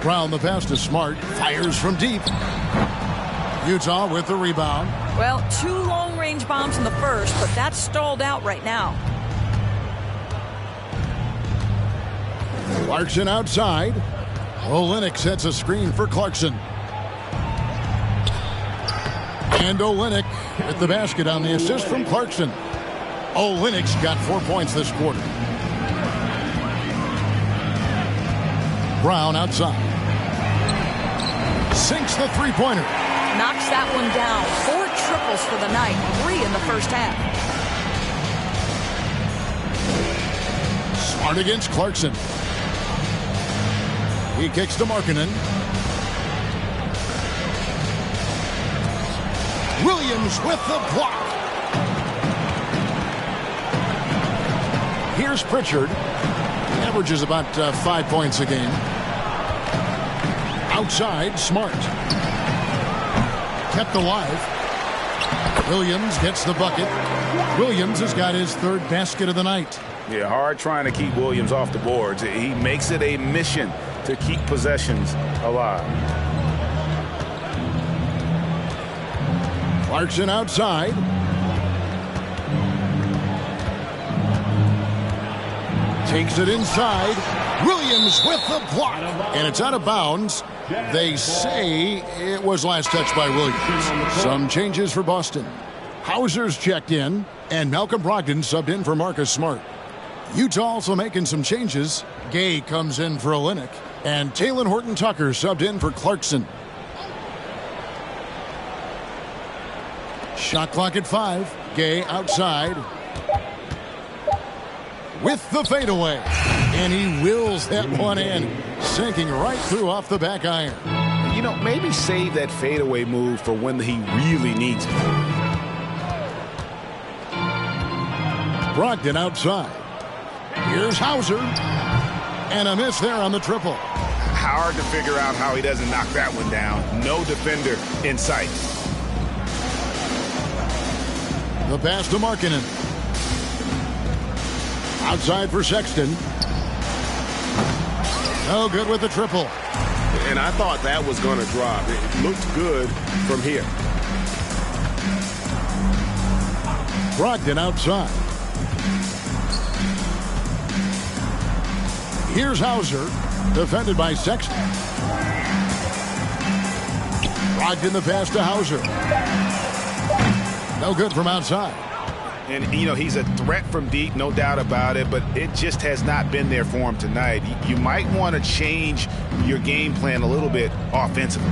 Brown, the pass to Smart, fires from deep. Utah with the rebound. Well, 2 long-range bombs in the first, but that's stalled out right now. Clarkson outside. Olynyk sets a screen for Clarkson. And Olynyk at the basket on the assist from Clarkson. Olynyk's got 4 points this quarter. Brown outside. Sinks the three-pointer. Knocks that one down. 4 triples for the night. 3 in the first half. Smart against Clarkson. He kicks to Markkanen. Williams with the block. Here's Pritchard. Averages about 5 points a game. Outside, Smart. Kept alive. Williams gets the bucket. Williams has got his third basket of the night. Yeah, hard trying to keep Williams off the boards. He makes it a mission to keep possessions alive. Clarkson outside. Takes it inside. Williams with the block. And it's out of bounds. They say it was last touched by Williams. Some changes for Boston. Hauser's checked in, and Malcolm Brogdon subbed in for Marcus Smart. Utah also making some changes. Gay comes in for Olynyk, and Talen Horton-Tucker subbed in for Clarkson. Shot clock at 5. Gay outside. With the fadeaway. And he wills that one in, sinking right through off the back iron. You know, maybe save that fadeaway move for when he really needs it. Brogdon outside. Here's Hauser. And a miss there on the triple. Hard to figure out how he doesn't knock that one down. No defender in sight. The pass to Markkanen. Outside for Sexton. No good with the triple. And I thought that was going to drop. It looked good from here. Brogdon outside. Here's Hauser, defended by Sexton. Brogdon the pass to Hauser. No good from outside. And, you know, he's a threat from deep, no doubt about it, but it just has not been there for him tonight. You might want to change your game plan a little bit offensively.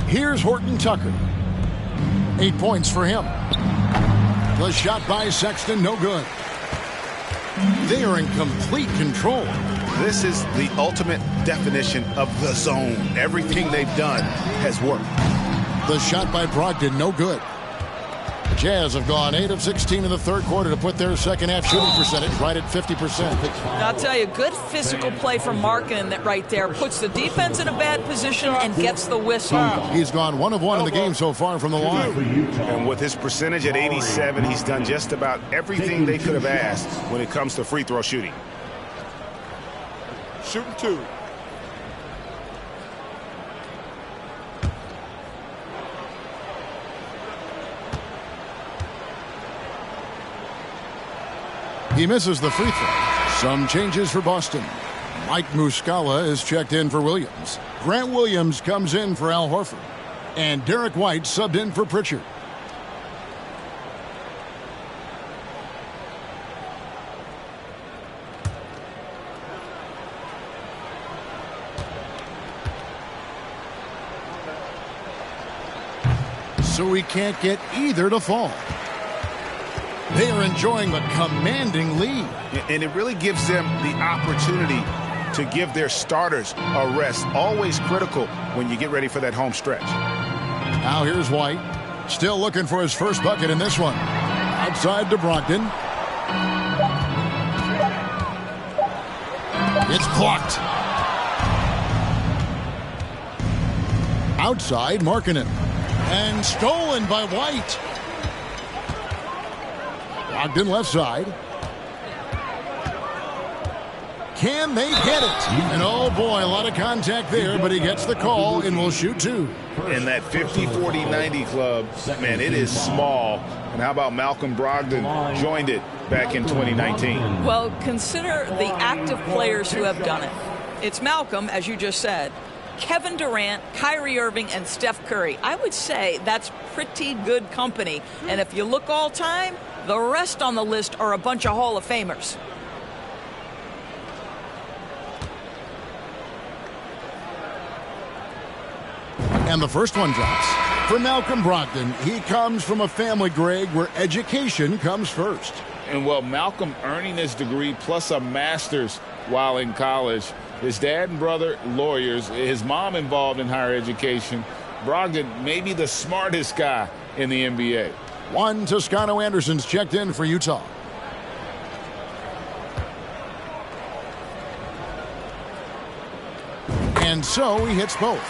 Here's Horton-Tucker. 8 points for him. The shot by Sexton, no good. They are in complete control. This is the ultimate definition of the zone. Everything they've done has worked. The shot by Brogdon, no good. Jazz have gone 8 of 16 in the third quarter to put their second half shooting percentage right at 50%. I'll tell you, good physical play from Markkanen that right there puts the defense in a bad position and gets the whistle. He's gone 1 of 1 in the game so far from the line. And with his percentage at 87, he's done just about everything they could have asked when it comes to free throw shooting. Shooting 2. He misses the free throw. Some changes for Boston. Mike Muscala is checked in for Williams. Grant Williams comes in for Al Horford. And Derek White subbed in for Pritchard. So he can't get either to fall. They are enjoying a commanding lead. And it really gives them the opportunity to give their starters a rest. Always critical when you get ready for that home stretch. Now here's White. Still looking for his first bucket in this one. Outside to Brogdon. It's blocked. Outside, Markkanen. And stolen by White. Brogdon left side. Can they get it? And oh boy, a lot of contact there, but he gets the call and will shoot 2. In that 50-40-90 club, man, it is small. And how about Malcolm Brogdon joined it back in 2019? Well, consider the active players who have done it. It's Malcolm, as you just said, Kevin Durant, Kyrie Irving, and Steph Curry. I would say that's pretty good company. And if you look all time, the rest on the list are a bunch of Hall of Famers. And the first one drops. For Malcolm Brogdon, he comes from a family, Greg, where education comes first. And well, Malcolm earning his degree plus a master's while in college. His dad and brother, lawyers. His mom involved in higher education. Brogdon, maybe the smartest guy in the NBA. One Toscano Anderson's checked in for Utah. And so he hits both.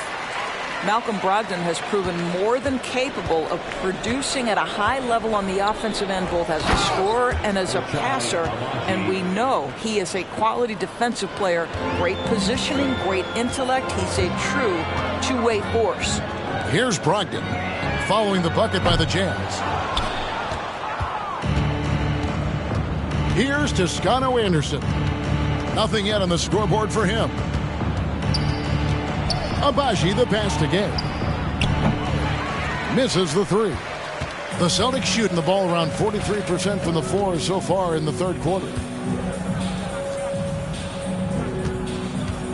Malcolm Brogdon has proven more than capable of producing at a high level on the offensive end, both as a scorer and as a passer. And we know he is a quality defensive player, great positioning, great intellect. He's a true two-way force. Here's Brogdon following the bucket by the Jazz. Here's Toscano Anderson. Nothing yet on the scoreboard for him. Abaji the pass to Gay. Misses the three. The Celtics shooting the ball around 43% from the floor so far in the third quarter.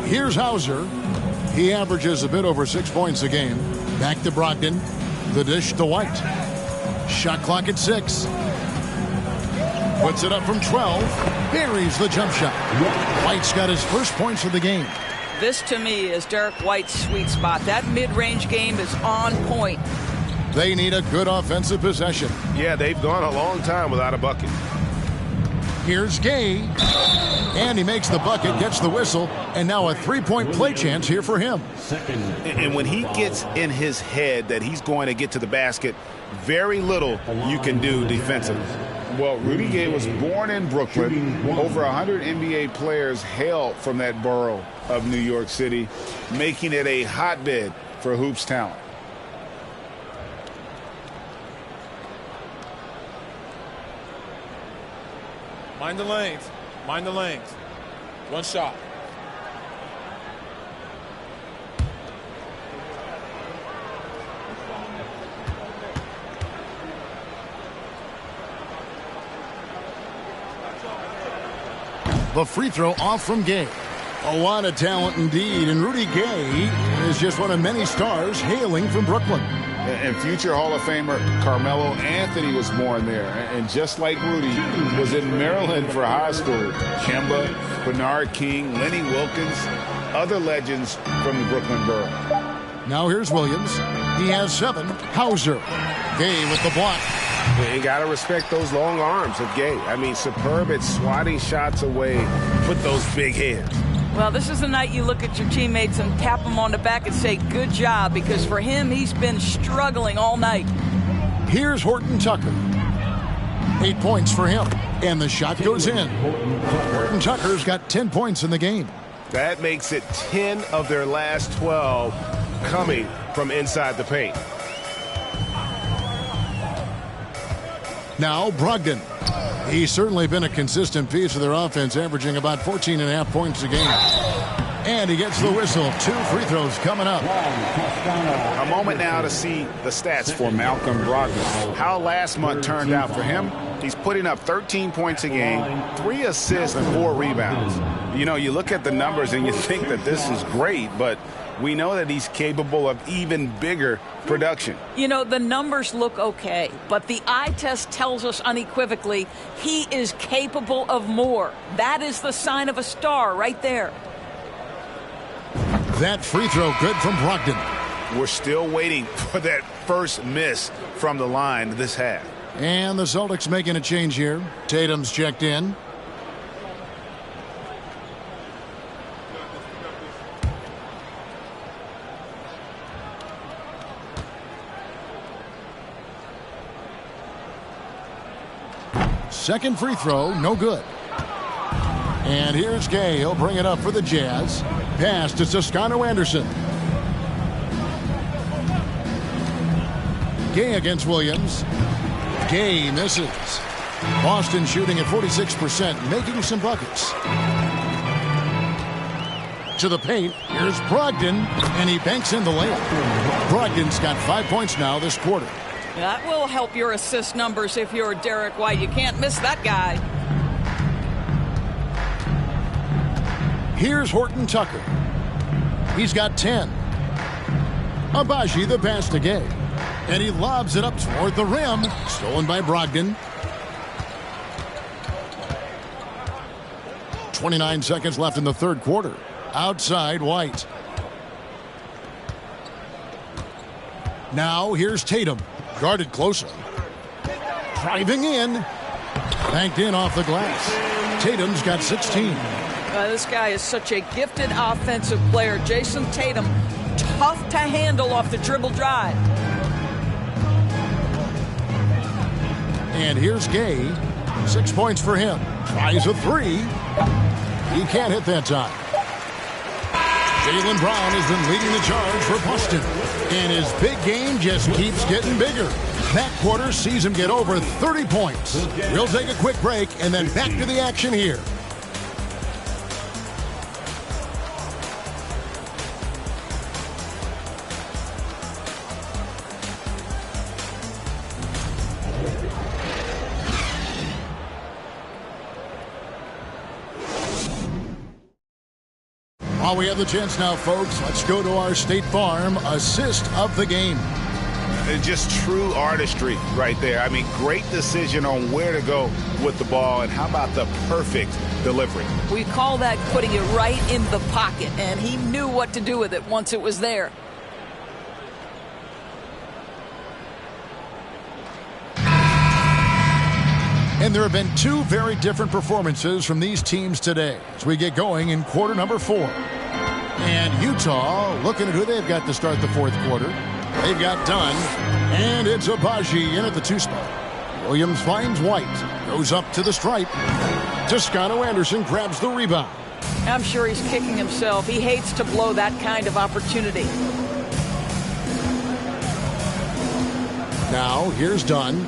Here's Hauser. He averages a bit over 6 points a game. Back to Brogdon. The dish to White. Shot clock at 6. Puts it up from 12. Buries the jump shot. White's got his first points of the game. This, to me, is Derek White's sweet spot. That mid-range game is on point. They need a good offensive possession. Yeah, they've gone a long time without a bucket. Here's Gay. And he makes the bucket, gets the whistle, and now a three-point play chance here for him. And when he gets in his head that he's going to get to the basket, very little you can do defensively. Well, Rudy Gay was born in Brooklyn. Over 100 NBA players hail from that borough of New York City, making it a hotbed for hoops talent. Mind the lanes. Mind the lanes. One shot. The free throw off from Gay. A lot of talent indeed, and Rudy Gay is just one of many stars hailing from Brooklyn. And future Hall of Famer Carmelo Anthony was born there. And just like Rudy, was in Maryland for high school. Kemba, Bernard King, Lenny Wilkins, other legends from the Brooklyn borough. Now here's Williams. He has 7. Hauser. Gay with the block. You got to respect those long arms of Gay. I mean, superb at swatting shots away. Put those big hands. Well, this is the night you look at your teammates and tap them on the back and say, good job, because for him, he's been struggling all night. Here's Horton Tucker. 8 points for him, and the shot goes in. Horton Tucker's got 10 points in the game. That makes it 10 of their last 12 coming from inside the paint. Now Brogdon. He's certainly been a consistent piece of their offense, averaging about 14.5 points a game. And he gets the whistle. 2 free throws coming up. A moment now to see the stats for Malcolm Brogdon. How last month turned out for him. He's putting up 13 points a game, 3 assists, and 4 rebounds. You know, you look at the numbers and you think that this is great, but we know that he's capable of even bigger production. You know, the numbers look okay, but the eye test tells us unequivocally he is capable of more. That is the sign of a star right there. That free throw good from Brogdon. We're still waiting for that first miss from the line this half. And the Celtics making a change here. Tatum's checked in. Second free throw, no good. And here's Gay. He'll bring it up for the Jazz. Pass to Toscano Anderson. Gay against Williams. Gay misses. Boston shooting at 46%, making some buckets. To the paint. Here's Brogdon, and he banks in the layup. Brogdon's got 5 points now this quarter. That will help your assist numbers if you're Derek White. You can't miss that guy. Here's Horton Tucker. He's got 10. Abaji the pass to Gay. And he lobs it up toward the rim. Stolen by Brogdon. 29 seconds left in the third quarter. Outside White. Now here's Tatum. Guarded closely. Driving in. Banked in off the glass. Tatum's got 16. This guy is such a gifted offensive player. Jason Tatum, tough to handle off the dribble drive. And here's Gay. 6 points for him. Tries a three. He can't hit that time. Jaylen Brown has been leading the charge for Boston. And his big game just keeps getting bigger. That quarter sees him get over 30 points. We'll take a quick break and then back to the action here. While we have the chance now, folks, let's go to our State Farm assist of the game. Just true artistry right there. I mean, great decision on where to go with the ball, and how about the perfect delivery? We call that putting it right in the pocket, and he knew what to do with it once it was there. And there have been two very different performances from these teams today as we get going in quarter number 4. And Utah looking at who they've got to start the fourth quarter. They've got Dunn, and it's Abaji in at the 2 spot. Williams finds White, goes up to the stripe. Toscano Anderson grabs the rebound. I'm sure he's kicking himself. He hates to blow that kind of opportunity. Now, here's Dunn.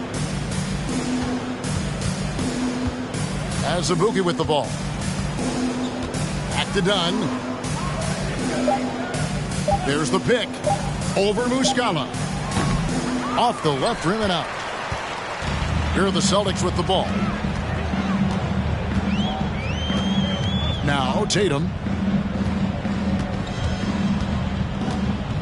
Azubuike with the ball. Back to Dunn. There's the pick. Over Muscala. Off the left rim and out. Here are the Celtics with the ball. Now Tatum.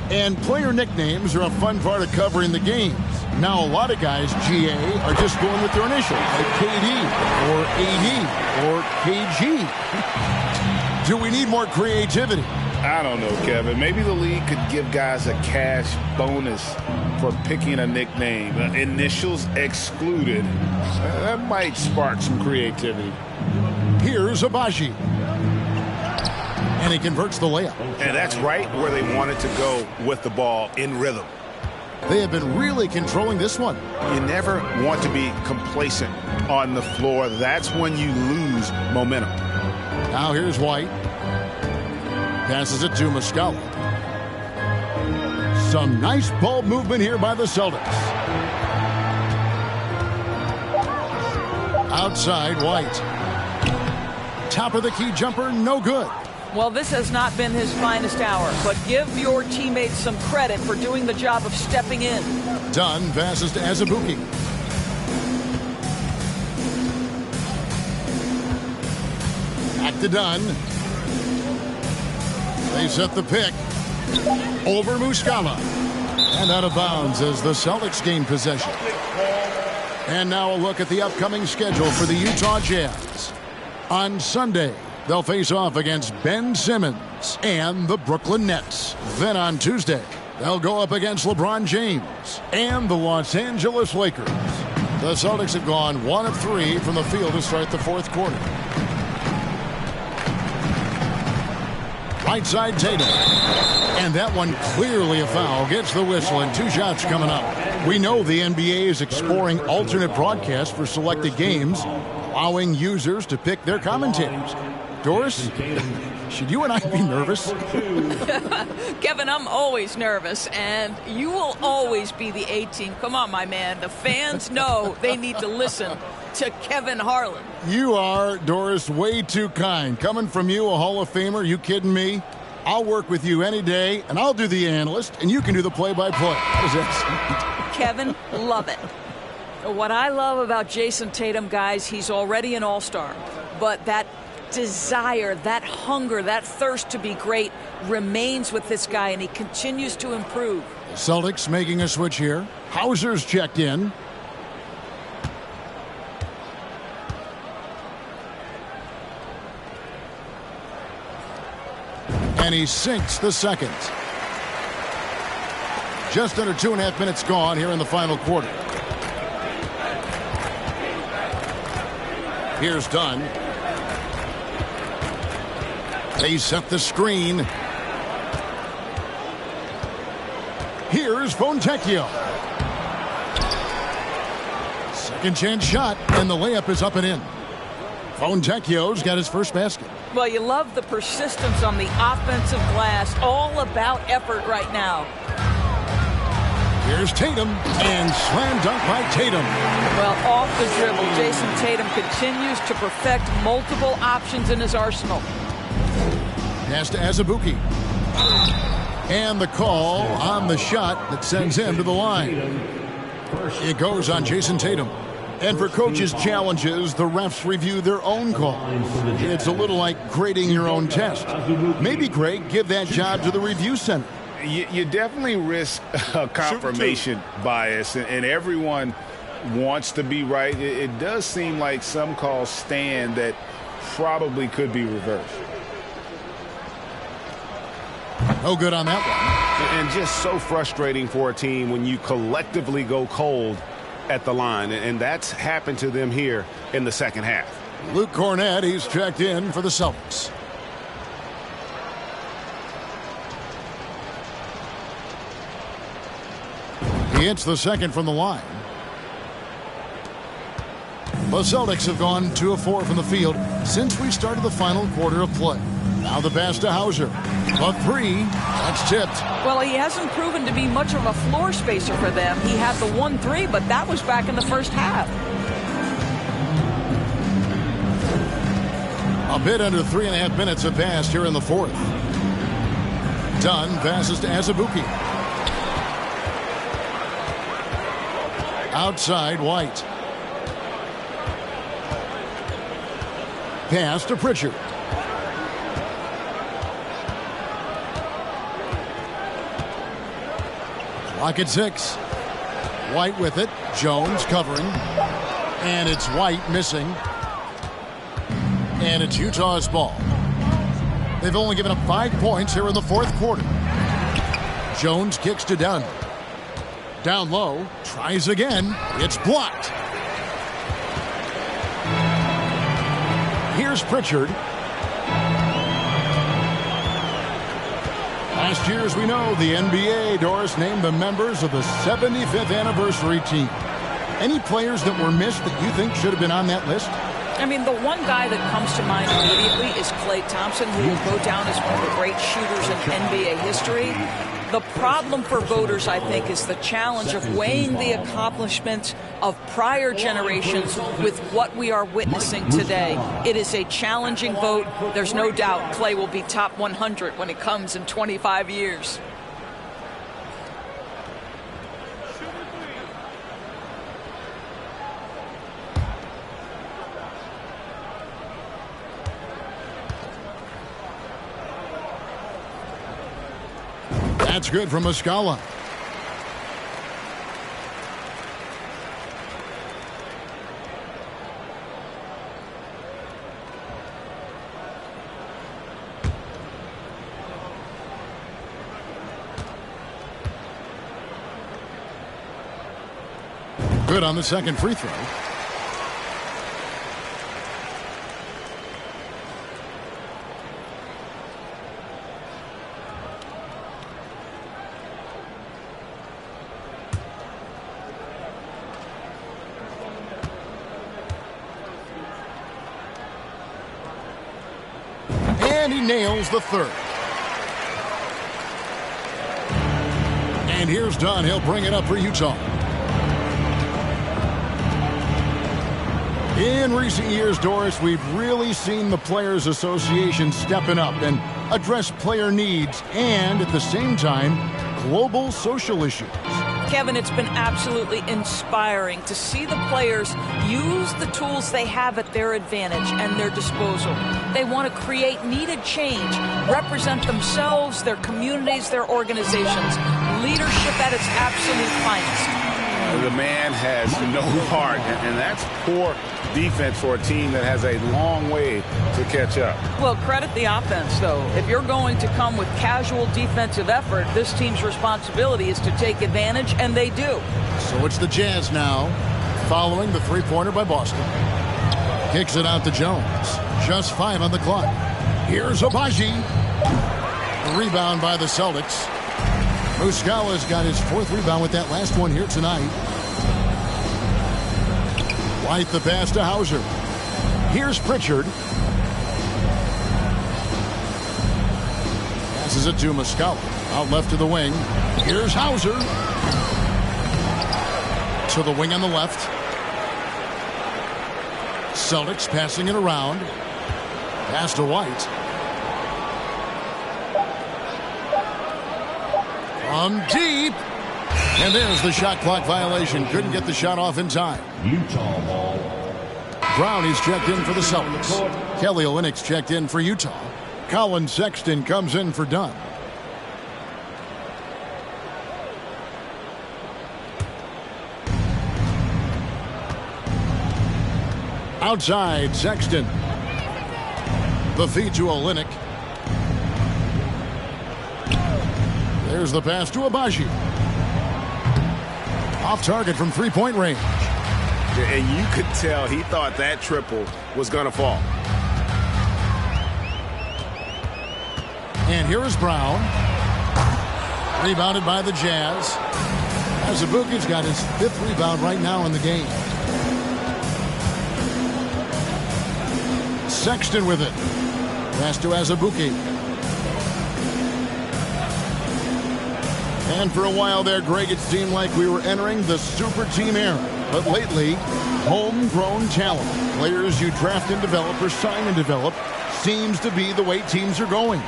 And player nicknames are a fun part of covering the games. Now a lot of guys, GA, are just going with their initials, like KD or AD or KG. Do we need more creativity? I don't know, Kevin. Maybe the league could give guys a cash bonus for picking a nickname. Initials excluded. That might spark some creativity. Here's Abaji. And he converts the layup. And that's right where they wanted to go with the ball, in rhythm. They have been really controlling this one. You never want to be complacent on the floor. That's when you lose momentum. Now here's White. Passes it to Muscala. Some nice ball movement here by the Celtics. Outside, White. Top of the key jumper, no good. Well, this has not been his finest hour, but give your teammates some credit for doing the job of stepping in. Dunn passes to Azubuike. Back to Dunn. They set the pick. Over Muscala. And out of bounds as the Celtics gain possession. And now a look at the upcoming schedule for the Utah Jazz. On Sunday, they'll face off against Ben Simmons and the Brooklyn Nets. Then on Tuesday, they'll go up against LeBron James and the Los Angeles Lakers. The Celtics have gone 1 of 3 from the field to start the fourth quarter. Right side Tatum. And that one clearly a foul. Gets the whistle and 2 shots coming up. We know the NBA is exploring alternate broadcasts for selected games, allowing users to pick their commentators. Doris, should you and I be nervous? Kevin, I'm always nervous, and you will always be the A-team. Come on, my man. The fans know they need to listen to Kevin Harlan. You are, Doris, way too kind. Coming from you, a Hall of Famer, you kidding me? I'll work with you any day, and I'll do the analyst, and you can do the play-by-play. How does that sound? Kevin, love it. What I love about Jason Tatum, guys, he's already an all-star, but that desire, that hunger, that thirst to be great remains with this guy, and he continues to improve. The Celtics making a switch here. Hauser's checked in. And he sinks the second. Just under 2.5 minutes gone here in the final quarter. Here's Dunn. They set the screen. Here's Fontecchio. Second chance shot, and the layup is up and in. Fontecchio's got his first basket. Well, you love the persistence on the offensive glass. All about effort right now. Here's Tatum, and slam dunk by Tatum. Well, off the dribble, Jason Tatum continues to perfect multiple options in his arsenal. Pass to Azubuike. And the call on the shot that sends him to the line. It goes on Jason Tatum. And for coaches' challenges, the refs review their own call. It's a little like grading your own test. Maybe, Greg, give that job to the review center. You definitely risk a confirmation bias, and everyone wants to be right. It does seem like some calls stand that probably could be reversed. No good on that one. And just so frustrating for a team when you collectively go cold at the line, and that's happened to them here in the second half. Luke Cornett, he's checked in for the Celtics. He hits the second from the line. The Celtics have gone 2 of 4 from the field since we started the final quarter of play. Now the pass to Hauser. A 3. That's tipped. Well, he hasn't proven to be much of a floor spacer for them. He had the 1-3, but that was back in the first half. A bit under 3.5 minutes have passed here in the fourth. Dunn passes to Azubuike. Outside, White. Pass to Pritchard. Clock at 6. White with it. Jones covering. And it's White missing. And it's Utah's ball. They've only given up 5 points here in the fourth quarter. Jones kicks to Dunn. Down low. Tries again. It's blocked. Here's Pritchard. Last year, as we know, the NBA, Doris, named the members of the 75th anniversary team. Any players that were missed that you think should have been on that list? I mean, the one guy that comes to mind immediately is Klay Thompson, who will go down as one of the great shooters in NBA history. The problem for voters, I think, is the challenge of weighing the accomplishments of prior generations with what we are witnessing today. It is a challenging vote. There's no doubt Klay will be top 100 when it comes in 25 years. That's good from Muscala. Good on the second free throw. And he nails the third. And here's Dunn. He'll bring it up for Utah. In recent years, Doris, we've really seen the Players Association stepping up and address player needs and, at the same time, global social issues. Kevin, it's been absolutely inspiring to see the players use the tools they have at their advantage and their disposal. They want to create needed change, represent themselves, their communities, their organizations. Leadership at its absolute finest. The man has no heart, and that's poor defense for a team that has a long way to catch up. Well, credit the offense, though. If you're going to come with casual defensive effort, this team's responsibility is to take advantage, and they do. So it's the Jazz now, following the three-pointer by Boston. Kicks it out to Jones. Just 5 on the clock. Here's Abaji. Rebound by the Celtics. Muscala's got his 4th rebound with that last one here tonight. White the pass to Hauser. Here's Pritchard. Passes it to Muscala. Out left to the wing. Here's Hauser. To the wing on the left. Celtics passing it around. Pass to White. From deep. And there's the shot clock violation. Couldn't get the shot off in time. Utah ball. Brown is checked in for the Celtics. Kelly Olynyk's checked in for Utah. Colin Sexton comes in for Dunn. Outside, Sexton. The feed to Olynyk. There's the pass to Abaji. Off target from three-point range. And you could tell he thought that triple was going to fall. And here is Brown. Rebounded by the Jazz. Azubuike's got his 5th rebound right now in the game. Sexton with it. Pass to Azubuike. And for a while there, Greg, it seemed like we were entering the super team era. But lately, homegrown talent, players you draft and develop or sign and develop, seems to be the way teams are going.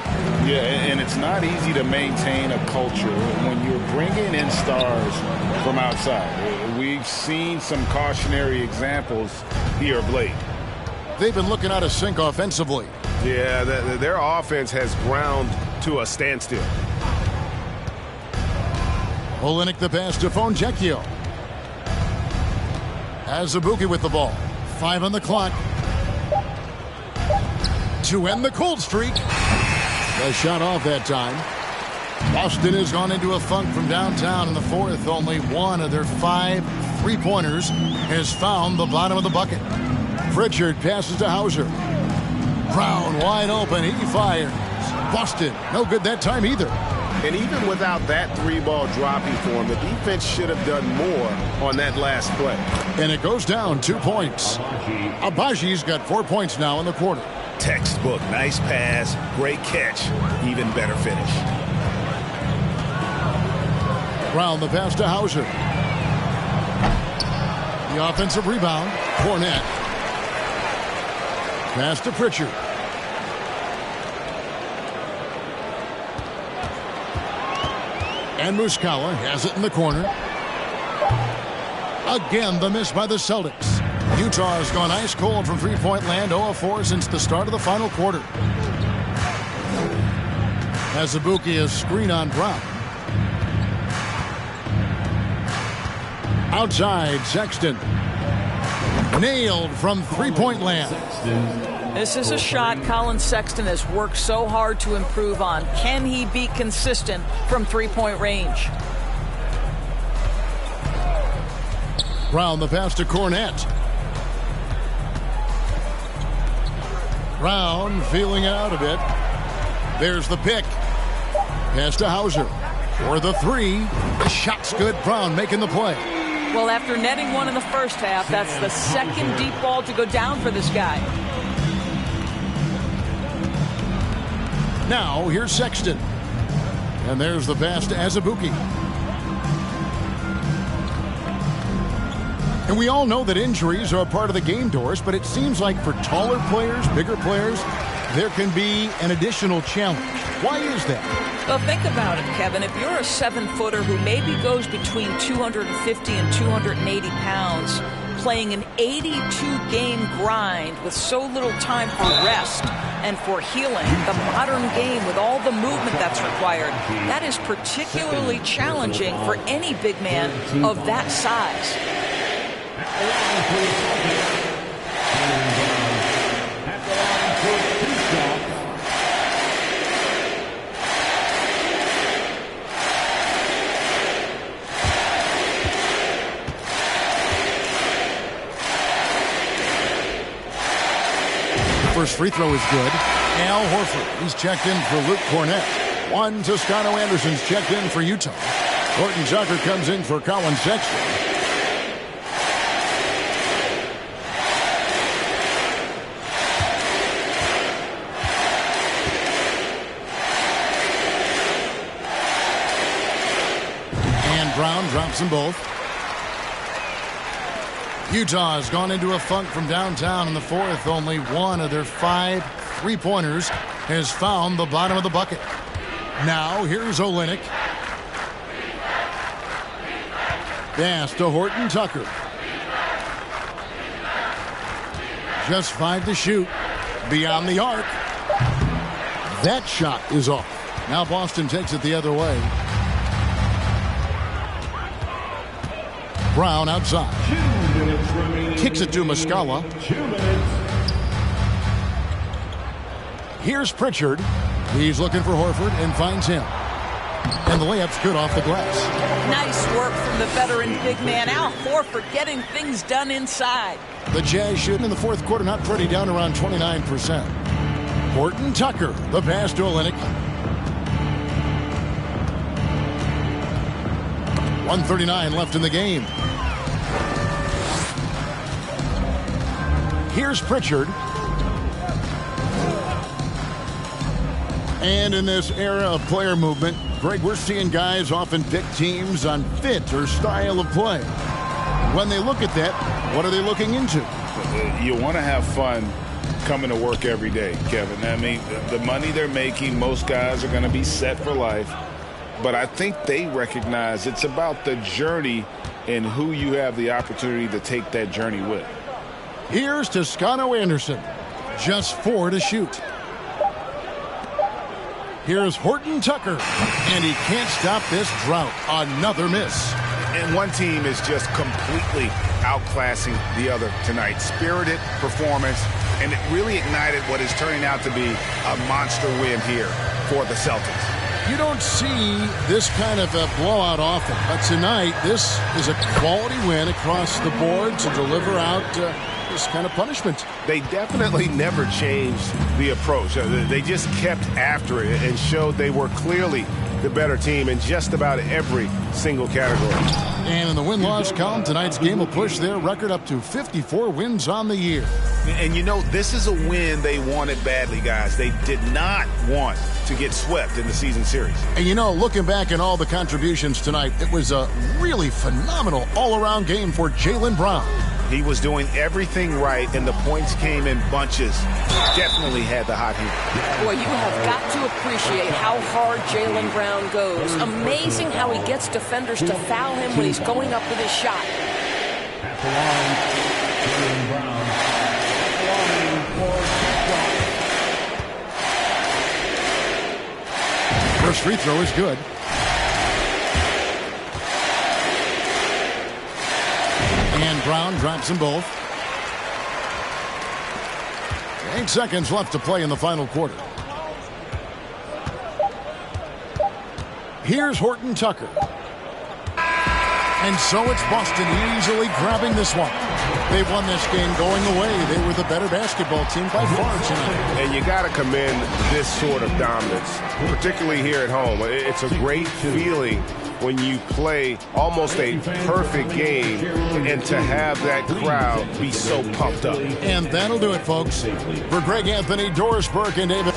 Yeah, and it's not easy to maintain a culture when you're bringing in stars from outside. We've seen some cautionary examples here of late. They've been looking out of sync offensively. Yeah, their offense has ground to a standstill. Olynyk the pass to Fontecchio. Azubuike with the ball. 5 on the clock. To end the cold streak. The shot off that time. Boston has gone into a funk from downtown in the 4th. Only one of their 5 three-pointers has found the bottom of the bucket. Pritchard passes to Hauser. Brown wide open. He fires. Boston, no good that time either. And even without that 3-ball dropping for him, the defense should have done more on that last play. And it goes down 2 points. Abaji's got 4 points now in the quarter. Textbook, nice pass, great catch, even better finish. Brown the pass to Hauser. The offensive rebound. Cornette. Pass to Pritchard. And Muscala has it in the corner. Again, the miss by the Celtics. Utah has gone ice cold from three-point land, 0 of 4 since the start of the final quarter. Azubuike is screen on Brown. Outside, Sexton. Nailed from three-point land. This is a shot Colin Sexton has worked so hard to improve on. Can he be consistent from three-point range? Brown the pass to Cornette. Brown feeling it out a bit. There's the pick. Pass to Hauser. For the 3. The shot's good. Brown making the play. Well, after netting one in the first half, that's the 2nd deep ball to go down for this guy. Now, here's Sexton. And there's the pass to Azubuike. And we all know that injuries are a part of the game, Doris, but it seems like for taller players, bigger players, there can be an additional challenge. Why is that? Well, think about it, Kevin. If you're a 7-footer who maybe goes between 250 and 280 pounds, playing an 82-game grind with so little time for rest and for healing, the modern game with all the movement that's required, that is particularly challenging for any big man of that size. throw is good. Al Horford, he's checked in for Luke Cornett. Juan Toscano Anderson's checked in for Utah. Horton Tucker comes in for Colin Sexton. And Brown drops them both. Utah has gone into a funk from downtown in the fourth. Only one of their 5 3-pointers has found the bottom of the bucket. Now here's Olynyk. Pass to Horton Tucker. Just 5 to shoot. Beyond the arc. That shot is off. Now Boston takes it the other way. Brown outside. Kicks it to Muscala. Here's Pritchard. He's looking for Horford and finds him. And the layup's good off the glass. Nice work from the veteran big man. Al Horford getting things done inside. The Jazz shooting in the fourth quarter, not pretty, down around 29%. Horton Tucker, the pass to Olynyk. 1:39 left in the game. Here's Pritchard. And in this era of player movement, Greg, we're seeing guys often pick teams on fit or style of play. When they look at that, what are they looking into? You want to have fun coming to work every day, Kevin. I mean, the money they're making, most guys are going to be set for life. But I think they recognize it's about the journey and who you have the opportunity to take that journey with. Here's Toscano Anderson. Just 4 to shoot. Here's Horton Tucker. And he can't stop this drought. Another miss. And one team is just completely outclassing the other tonight. Spirited performance, and it really ignited what is turning out to be a monster win here for the Celtics. You don't see this kind of a blowout often, but tonight this is a quality win across the board to deliver out this kind of punishment. They definitely never changed the approach. They just kept after it and showed they were clearly the better team in just about every single category. And in the win-loss column, tonight's game will push their record up to 54 wins on the year. And you know, this is a win they wanted badly, guys. They did not want to get swept in the season series. And you know, looking back at all the contributions tonight, it was a really phenomenal all-around game for Jaylen Brown. He was doing everything right, and the points came in bunches. Definitely had the hot hand. Boy, you have got to appreciate how hard Jaylen Brown goes. Amazing how he gets defenders to foul him when he's going up with his shot. At the line, Jaylen Brown. First free throw is good. And Brown drops them both. 8 seconds left to play in the final quarter. Here's Horton Tucker. And so it's Boston easily grabbing this one. They won this game going away. They were the better basketball team by far tonight. And you got to commend this sort of dominance, particularly here at home. It's a great feeling when you play almost a perfect game and to have that crowd be so pumped up. And that'll do it, folks. For Greg Anthony, Doris Burke, and David.